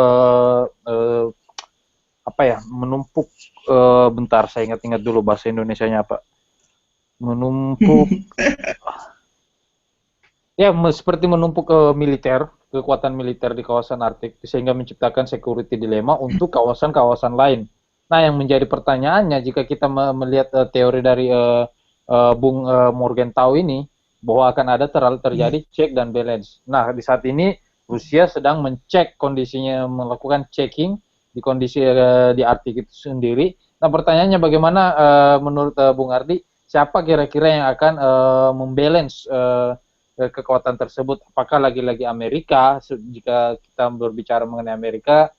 bentar saya ingat dulu bahasa Indonesianya apa, menumpuk ya seperti menumpuk kekuatan militer di kawasan Arktik sehingga menciptakan security dilema untuk kawasan-kawasan lain. Nah, yang menjadi pertanyaannya jika kita melihat teori dari Bung Morgenthau ini, bahwa akan ada terjadi check dan balance. Nah, di saat ini Rusia sedang mencek kondisinya, melakukan checking di kondisi di Arktik itu sendiri. Nah, pertanyaannya bagaimana menurut Bung Ardi, siapa kira-kira yang akan membalance kekuatan tersebut? Apakah lagi-lagi Amerika? Jika kita berbicara mengenai Amerika,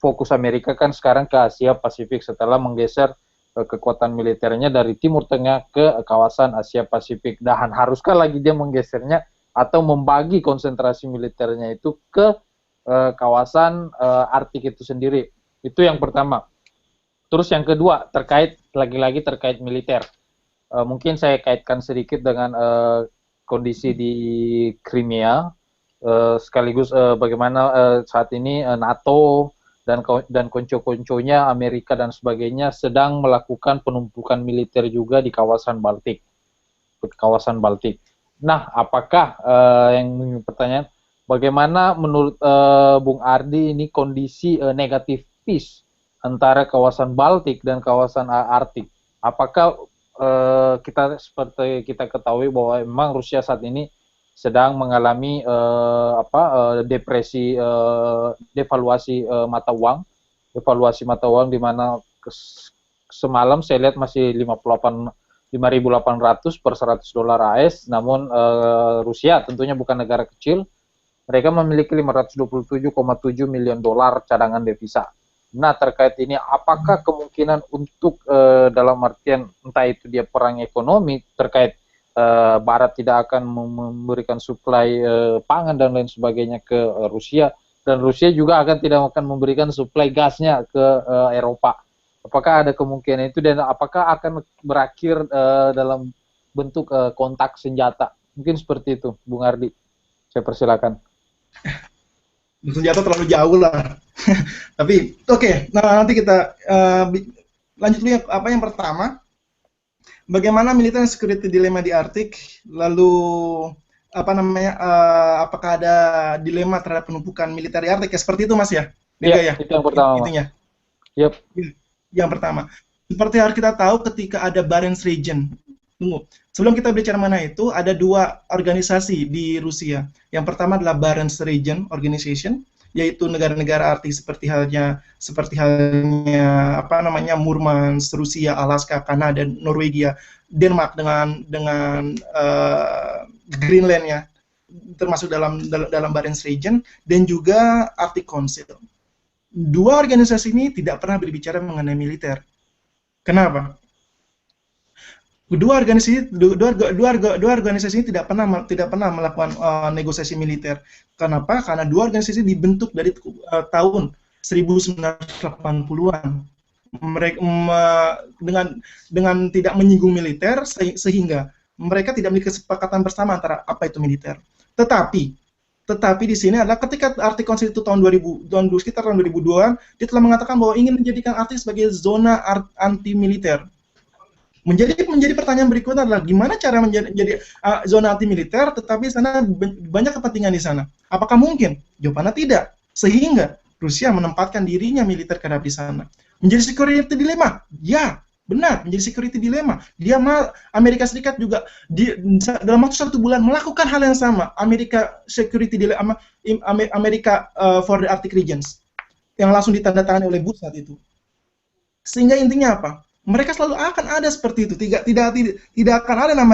fokus Amerika kan sekarang ke Asia Pasifik setelah menggeser kekuatan militernya dari Timur Tengah ke kawasan Asia Pasifik. Dan haruskah lagi dia menggesernya atau membagi konsentrasi militernya itu ke kawasan Arktik itu sendiri? Itu yang pertama. Terus yang kedua, lagi-lagi terkait militer. Mungkin saya kaitkan sedikit dengan kondisi di Crimea, sekaligus bagaimana saat ini NATO dan konco-konconya Amerika dan sebagainya sedang melakukan penumpukan militer juga di kawasan Baltik. Nah, apakah yang pertanyaan, bagaimana menurut Bung Ardi ini kondisi negatif peace antara kawasan Baltik dan kawasan Arktik? Apakah kita seperti kita ketahui bahwa memang Rusia saat ini sedang mengalami devaluasi mata uang, di mana semalam saya lihat masih 5.800 per $100 AS. Namun Rusia tentunya bukan negara kecil, mereka memiliki $527,7 miliar cadangan devisa. Nah, terkait ini, apakah kemungkinan untuk dalam artian entah itu dia perang ekonomi terkait Barat tidak akan memberikan suplai pangan dan lain sebagainya ke Rusia, dan Rusia juga tidak akan memberikan suplai gasnya ke Eropa. Apakah ada kemungkinan itu, dan apakah akan berakhir dalam bentuk kontak senjata? Mungkin seperti itu, Bung Ardi. Saya persilakan. Senjata terlalu jauh lah. Tapi oke. Nah, nanti kita lanjut dulu yang pertama. Bagaimana militer dan security dilema di Arktik, lalu apakah ada dilema terhadap penumpukan militer di Arktik, ya, seperti itu Mas ya? Iya, itu yang pertama. Itunya. Yep. Yang pertama, seperti harus kita tahu ketika ada Barents Region. Tunggu, sebelum kita bicara mana itu, ada 2 organisasi di Rusia. Yang pertama adalah Barents Region Organization, yaitu negara-negara Arktik seperti halnya Murmansk, Rusia, Alaska, Kanada, Norwegia, Denmark dengan Greenland ya, termasuk dalam Barents Region, dan juga Arctic Council. 2 organisasi ini tidak pernah berbicara mengenai militer. Kenapa? Dua organisasi ini tidak pernah melakukan negosiasi militer. Kenapa? Karena dua organisasi dibentuk dari tahun 1980-an. Mereka dengan tidak menyinggung militer, sehingga mereka tidak memiliki kesepakatan bersama antara apa itu militer. Tetapi di sini adalah ketika Arktik Council itu sekitar tahun 2002-an, dia telah mengatakan bahwa ingin menjadikan Arktik sebagai zona anti militer. Menjadi pertanyaan berikutnya adalah gimana cara menjadi zona anti militer, tetapi sana banyak kepentingan di sana. Apakah mungkin? Jawabannya tidak. Sehingga Rusia menempatkan dirinya militer kadang di sana. Menjadi security dilema? Ya, benar, menjadi security dilema. Amerika Serikat juga dalam waktu 1 bulan melakukan hal yang sama. Amerika security dilema, Amerika for the Arctic regions, yang langsung ditandatangani oleh Bush saat itu. Sehingga intinya apa? Mereka selalu akan ada seperti itu. Tidak akan ada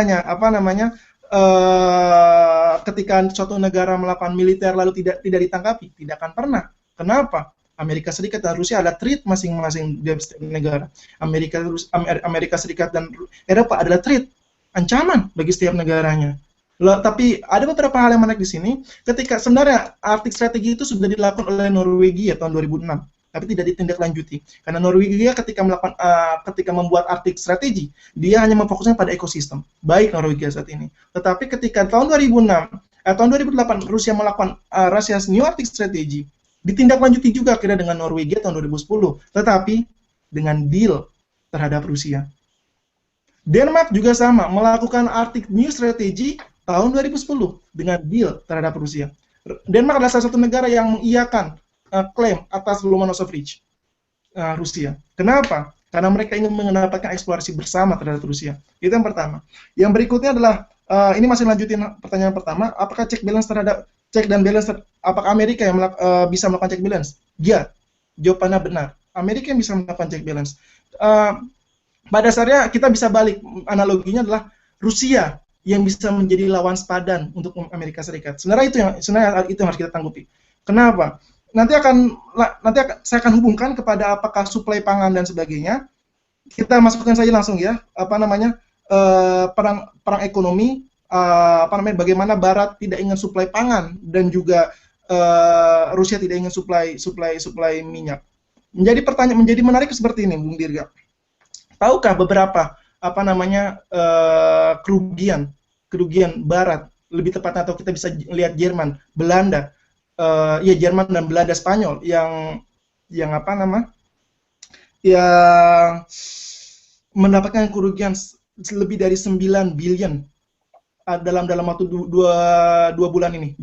ketika suatu negara melakukan militer lalu tidak ditangkapi. Tidak akan pernah. Kenapa? Amerika Serikat dan Rusia adalah threat masing-masing di setiap negara. Amerika Serikat dan Eropa adalah threat, ancaman bagi setiap negaranya. Tapi ada beberapa hal yang menarik di sini. Ketika sebenarnya Arctic Strategy itu sudah dilakukan oleh Norwegia tahun 2006. Tapi tidak ditindaklanjuti. Karena Norwegia ketika membuat Arctic Strategy, dia hanya memfokuskan pada ekosistem. Baik Norwegia saat ini. Tetapi ketika tahun 2008 Rusia melakukan Russia's New Arctic Strategy, ditindaklanjuti juga kira dengan Norwegia tahun 2010. Tetapi dengan deal terhadap Rusia. Denmark juga sama, melakukan Arctic New Strategy tahun 2010 dengan deal terhadap Rusia. Denmark adalah salah satu negara yang mengiyakan klaim atas Lomonosov Ridge Rusia. Kenapa? Karena mereka ingin mendapatkan eksplorasi bersama terhadap Rusia. Itu yang pertama. Yang berikutnya adalah ini masih lanjutin pertanyaan pertama. Apakah check dan balance? Apakah Amerika yang bisa melakukan check balance? Ya, jawabannya benar. Amerika yang bisa melakukan check balance. Pada dasarnya kita bisa balik, analoginya adalah Rusia yang bisa menjadi lawan sepadan untuk Amerika Serikat. Sebenarnya itu yang harus kita tanggupi. Kenapa? Nanti saya akan hubungkan kepada apakah suplai pangan dan sebagainya. Kita masukkan saja langsung ya, perang ekonomi, bagaimana Barat tidak ingin suplai pangan dan juga Rusia tidak ingin suplai minyak. Menjadi menarik seperti ini, Bung Dirga. Tahukah beberapa kerugian Barat, lebih tepatnya atau kita bisa lihat Jerman, Belanda, Jerman dan Belanda, Spanyol yang mendapatkan kerugian lebih dari 9 billion dalam waktu dua bulan ini.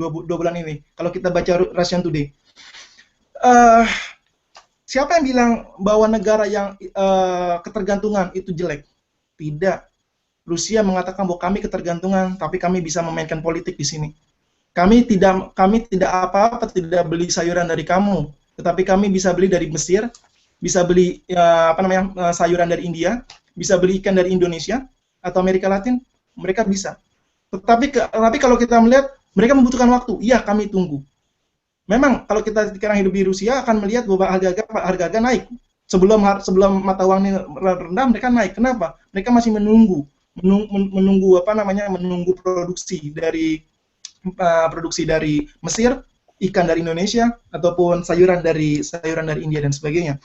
Kalau kita baca Russian Today, siapa yang bilang bahwa negara yang ketergantungan itu jelek? Tidak. Rusia mengatakan bahwa kami ketergantungan, tapi kami bisa memainkan politik di sini. Kami tidak apa-apa, tidak beli sayuran dari kamu, tetapi kami bisa beli dari Mesir, bisa beli sayuran dari India, bisa beli ikan dari Indonesia atau Amerika Latin, mereka bisa. Tetapi kalau kita melihat mereka membutuhkan waktu, iya kami tunggu. Memang kalau kita sekarang hidup di Rusia akan melihat bahwa harga naik. Sebelum mata uang ini rendah mereka naik. Kenapa? Mereka masih menunggu produksi dari Mesir, ikan dari Indonesia, ataupun sayuran dari India dan sebagainya.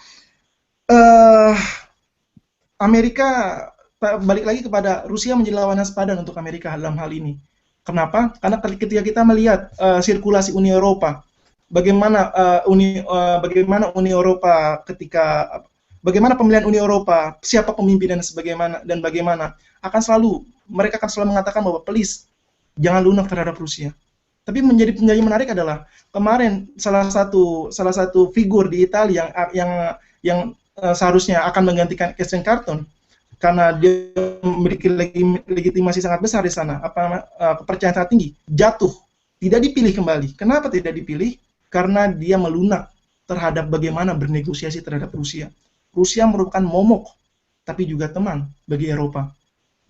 Amerika balik lagi kepada Rusia menjadi lawan sepadan untuk Amerika dalam hal ini. Kenapa? Karena ketika kita melihat sirkulasi Uni Eropa, bagaimana Uni Eropa bagaimana pemilihan Uni Eropa, siapa pemimpin dan bagaimana mereka akan selalu mengatakan bahwa please jangan lunak terhadap Rusia. Tapi menjadi menarik adalah kemarin salah satu figur di Italia yang seharusnya akan menggantikan Christian Carton karena dia memiliki legitimasi sangat besar di sana, kepercayaan sangat tinggi, jatuh, tidak dipilih kembali. Kenapa tidak dipilih? Karena dia melunak terhadap bagaimana bernegosiasi terhadap Rusia. Rusia merupakan momok, tapi juga teman bagi Eropa.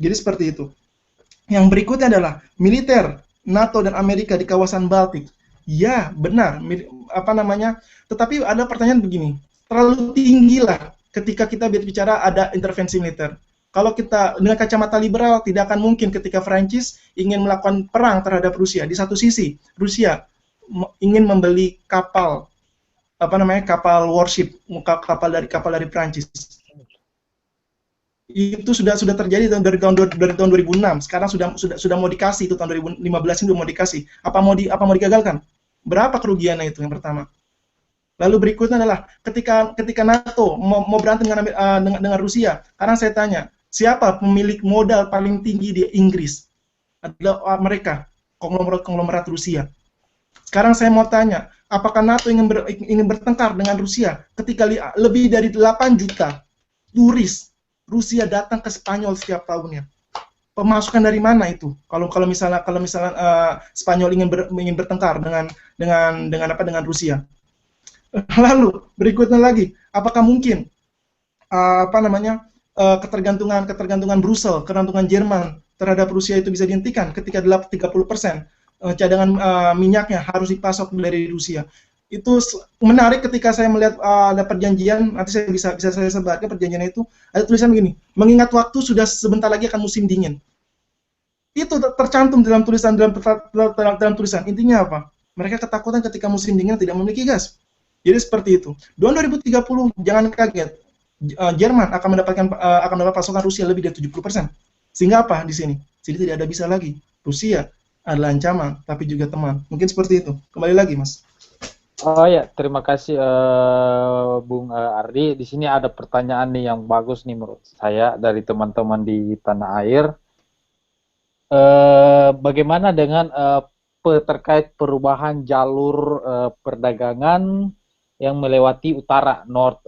Jadi seperti itu. Yang berikutnya adalah militer NATO dan Amerika di kawasan Baltik. Ya, benar. Tetapi ada pertanyaan begini. Terlalu tinggi lah ketika kita bicara ada intervensi militer. Kalau kita dengan kacamata liberal, tidak akan mungkin ketika Prancis ingin melakukan perang terhadap Rusia. Di satu sisi, Rusia ingin membeli kapal, kapal warship, kapal dari Prancis. Itu sudah terjadi dari tahun 2006. Sekarang sudah mau dikasih, itu tahun 2015 itu mau dikasih. Apa mau digagalkan? Berapa kerugiannya itu yang pertama? Lalu berikutnya adalah ketika NATO mau berantem dengan Rusia. Sekarang saya tanya, siapa pemilik modal paling tinggi di Inggris? Adalah mereka, konglomerat Rusia. Sekarang saya mau tanya, apakah NATO ingin bertengkar dengan Rusia ketika lebih dari 8 juta turis Rusia datang ke Spanyol setiap tahunnya? Pemasukan dari mana itu? Kalau misalnya Spanyol ingin bertengkar dengan Rusia. Lalu berikutnya lagi, apakah mungkin ketergantungan Brussel, ketergantungan Jerman terhadap Rusia itu bisa dihentikan ketika 30% cadangan minyaknya harus dipasok dari Rusia? Itu menarik ketika saya melihat ada perjanjian, nanti saya bisa saya sebarkan perjanjian itu, ada tulisan begini, mengingat waktu sudah sebentar lagi akan musim dingin. Itu tercantum dalam tulisan. Intinya apa? Mereka ketakutan ketika musim dingin tidak memiliki gas. Jadi seperti itu. Tahun 2030 jangan kaget, Jerman akan mendapat pasokan Rusia lebih dari 70%. Sehingga apa di sini? Jadi tidak ada bisa lagi. Rusia adalah ancaman, tapi juga teman. Mungkin seperti itu. Kembali lagi, Mas. Oh ya, terima kasih Bung Ardi. Di sini ada pertanyaan nih yang bagus nih menurut saya dari teman-teman di tanah air. Bagaimana dengan terkait perubahan jalur perdagangan yang melewati utara, North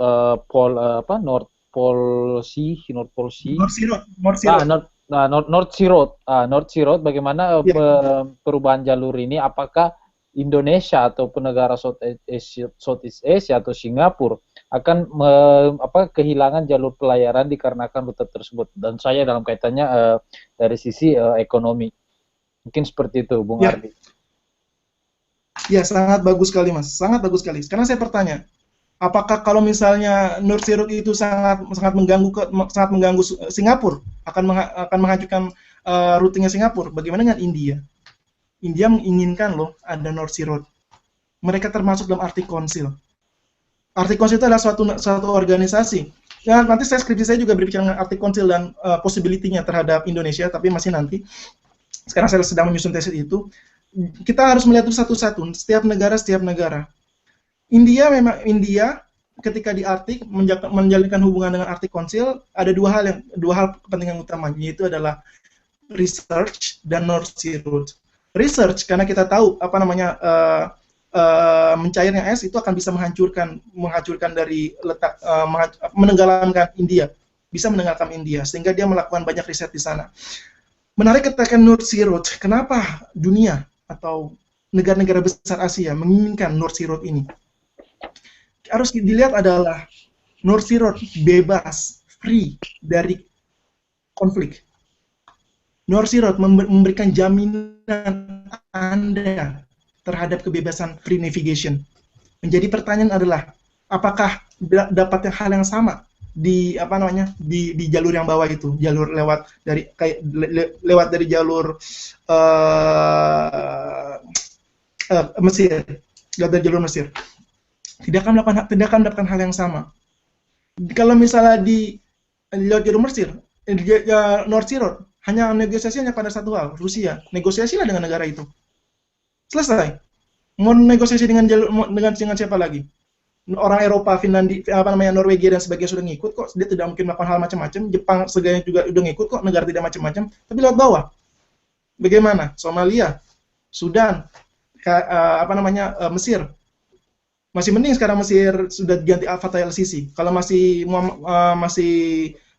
Sea Road. Bagaimana perubahan jalur ini? Apakah Indonesia ataupun negara Southeast Asia atau Singapura akan kehilangan jalur pelayaran dikarenakan rute tersebut? Dan saya dalam kaitannya dari sisi ekonomi, mungkin seperti itu, Bung Ardi. Ya, sangat bagus sekali, Mas. Sangat bagus sekali. Sekarang saya bertanya, apakah kalau misalnya North Sea Road itu sangat mengganggu Singapura, akan menghancurkan rutenya Singapura? Bagaimana dengan India? India menginginkan loh ada North Sea Road. Mereka termasuk dalam Arctic Council. Arctic Council itu adalah suatu organisasi. Ya, nanti skripsi saya juga berbicara mengenai Arctic Council dan possibility-nya terhadap Indonesia, tapi masih nanti. Sekarang saya sedang menyusun tesis itu. Kita harus melihat itu satu-satu, setiap negara. India ketika di Arktik menjalinkan hubungan dengan Arctic Council, ada dua hal kepentingan utama, yaitu adalah research dan North Sea Road. Research karena kita tahu mencairnya es itu akan bisa menghancurkan dari letak menenggelamkan India, bisa menenggelamkan India, sehingga dia melakukan banyak riset di sana. Menarik ketika North Sea Road, kenapa dunia atau negara-negara besar Asia menginginkan North Sea Road ini? Harus dilihat adalah North Sea Road bebas, free dari konflik. North Sea Road memberikan jaminan Anda terhadap kebebasan free navigation. Menjadi pertanyaan adalah, apakah dapat hal yang sama di jalur yang bawah itu, jalur lewat dari jalur Mesir, dari jalur Mesir, tidak akan mendapatkan hal yang sama. Kalau misalnya di jalur Mesir, North Sea Road, hanya negosiasinya pada satu hal, Rusia, negosiasilah dengan negara itu, selesai. Mau negosiasi dengan siapa lagi? Orang Eropa, Finlandia, Norwegia dan sebagainya sudah ngikut kok. Dia tidak mungkin melakukan hal macam-macam. Jepang segala juga udah ngikut kok. Negara tidak macam-macam. Tapi lewat bawah. Bagaimana? Somalia, Sudan, Mesir. Masih mending sekarang Mesir sudah diganti Al-Fatah al-Sisi. Kalau masih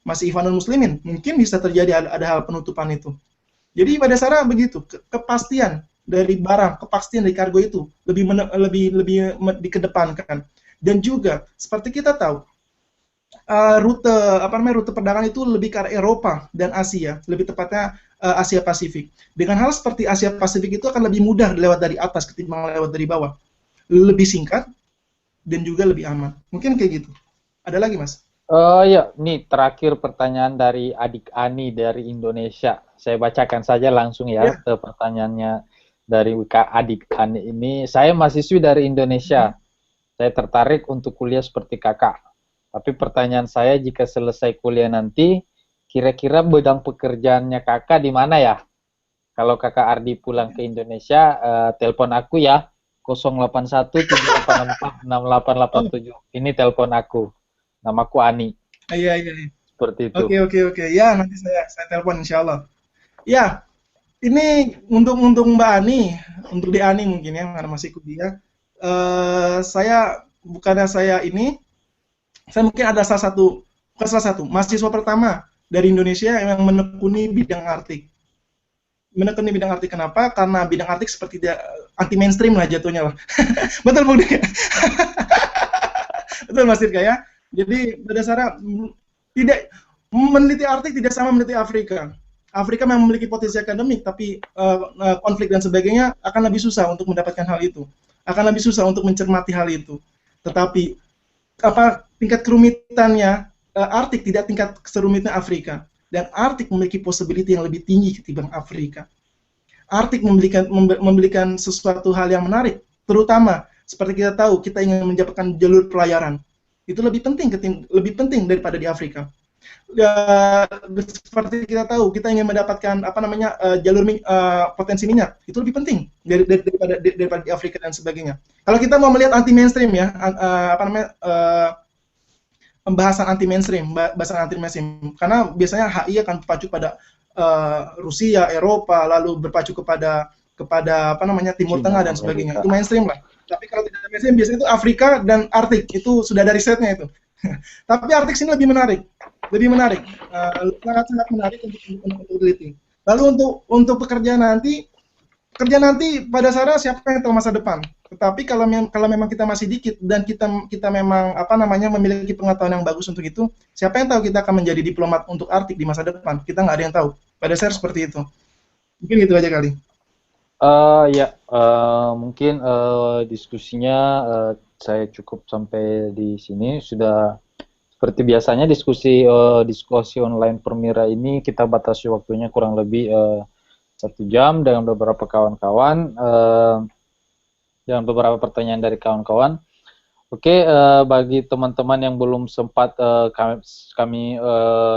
Ikhwanul Muslimin, mungkin bisa terjadi ada hal penutupan itu. Jadi pada dasarnya begitu. Kepastian dari barang, kepastian dari kargo itu lebih dikedepankan. Dan juga seperti kita tahu, rute perdagangan itu lebih ke arah Eropa dan Asia, lebih tepatnya Asia Pasifik. Dengan hal seperti Asia Pasifik itu akan lebih mudah lewat dari atas ketimbang lewat dari bawah. Lebih singkat dan juga lebih aman. Mungkin kayak gitu. Ada lagi, Mas? Oh ya, nih terakhir pertanyaan dari adik Ani dari Indonesia. Saya bacakan saja langsung ya Ya. pertanyaannya dari Kak adik Ani ini. Saya mahasiswi dari Indonesia. Saya tertarik untuk kuliah seperti kakak. Tapi pertanyaan saya, jika selesai kuliah nanti, kira-kira bidang pekerjaannya kakak di mana ya? Kalau kakak Ardi pulang ke Indonesia, telepon aku ya, 081 784 6887. Oh, Ini telepon aku. Namaku Ani. iya, iya, iya. Seperti itu. Oke, oke, oke. Ya, nanti saya telepon insya Allah. Ya, ini untuk Mbak Ani, untuk di Ani mungkin ya, karena masih kuliah. Saya bukannya saya ini, saya mungkin ada salah satu, bukan salah satu, mahasiswa pertama dari Indonesia yang menekuni bidang artik. Menekuni bidang artik kenapa? Karena bidang artik seperti dia anti mainstream lah jatuhnya lah. Betul Bung Dika? Betul Mas Dirga ya. Jadi pada dasarnya tidak meneliti artik tidak sama meneliti Afrika. Afrika memang memiliki potensi akademik, tapi konflik dan sebagainya akan lebih susah untuk mendapatkan hal itu. Akan lebih susah untuk mencermati hal itu. Tetapi tingkat kerumitannya Arktik tidak tingkat serumitnya Afrika, dan Arktik memiliki possibility yang lebih tinggi ketimbang Afrika. Arktik memberikan sesuatu hal yang menarik, terutama seperti kita tahu kita ingin mendapatkan jalur pelayaran, itu lebih penting daripada di Afrika. Seperti kita tahu kita ingin mendapatkan jalur potensi minyak, itu lebih penting daripada di Afrika dan sebagainya. Kalau kita mau melihat anti mainstream ya, pembahasan anti mainstream, karena biasanya HI akan berpacu pada Rusia, Eropa, lalu berpacu kepada Timur Tengah dan sebagainya. Itu mainstream lah. Tapi kalau tidak mainstream biasanya itu Afrika dan Arktik, itu sudah dari setnya itu. Tapi Arktik sini lebih menarik, sangat menarik untuk meneliti. Lalu untuk pekerjaan nanti pada dasarnya siapa yang tahu masa depan. Tetapi kalau memang kita masih dikit dan kita memang memiliki pengetahuan yang bagus untuk itu, siapa yang tahu kita akan menjadi diplomat untuk Arktik di masa depan? Kita nggak ada yang tahu. Pada dasarnya seperti itu. Mungkin gitu aja kali. Mungkin diskusinya saya cukup sampai di sini. Sudah seperti biasanya diskusi online Permira ini kita batasi waktunya kurang lebih 1 jam dengan beberapa kawan-kawan, dengan beberapa pertanyaan dari kawan-kawan. Oke, bagi teman-teman yang belum sempat kami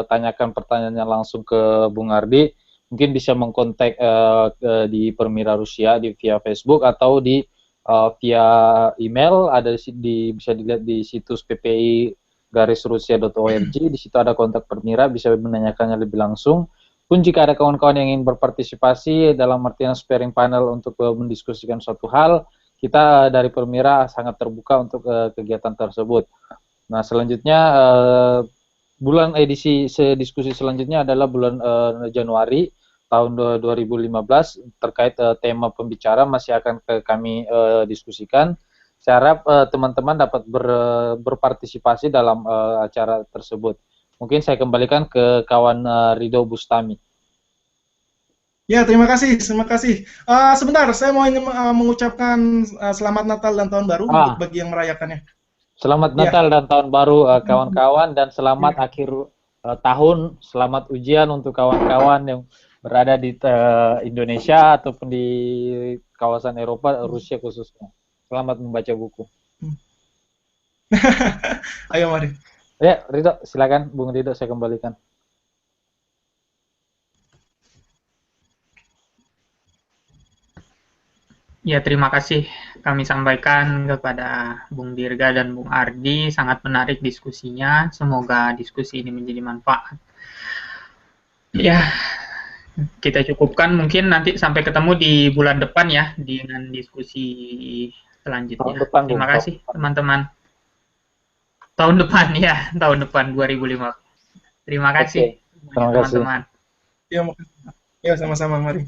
tanyakan pertanyaannya langsung ke Bung Ardi, mungkin bisa mengkontak di Permira Rusia via Facebook atau via email, bisa dilihat di situs ppi-rusia.org. Di situ ada kontak Permira, bisa menanyakannya lebih langsung. Pun jika ada kawan-kawan yang ingin berpartisipasi dalam artian sparing panel untuk mendiskusikan suatu hal, kita dari Permira sangat terbuka untuk kegiatan tersebut. Nah, selanjutnya bulan edisi diskusi selanjutnya adalah bulan Januari tahun 2015 terkait tema pembicara masih akan kami diskusikan. Saya harap teman-teman dapat berpartisipasi dalam acara tersebut. Mungkin saya kembalikan ke kawan Ridho Bustami. Ya, terima kasih. Sebentar, saya mau mengucapkan selamat Natal dan Tahun Baru untuk bagi yang merayakannya. Selamat Natal dan Tahun Baru kawan-kawan, dan selamat akhir tahun, selamat ujian untuk kawan-kawan yang berada di Indonesia ataupun di kawasan Eropa, Rusia khususnya. Selamat membaca buku. Ayo mari. Ya, Ridho, silakan Bung Ridho, saya kembalikan. Ya, terima kasih kami sampaikan kepada Bung Dirga dan Bung Ardi. Sangat menarik diskusinya. Semoga diskusi ini menjadi manfaat. Ya, kita cukupkan. Mungkin nanti sampai ketemu di bulan depan ya, dengan diskusi selanjutnya. Terima kasih teman-teman. Tahun depan ya, tahun depan 2005. Terima kasih teman-teman. Ya, sama-sama, mari.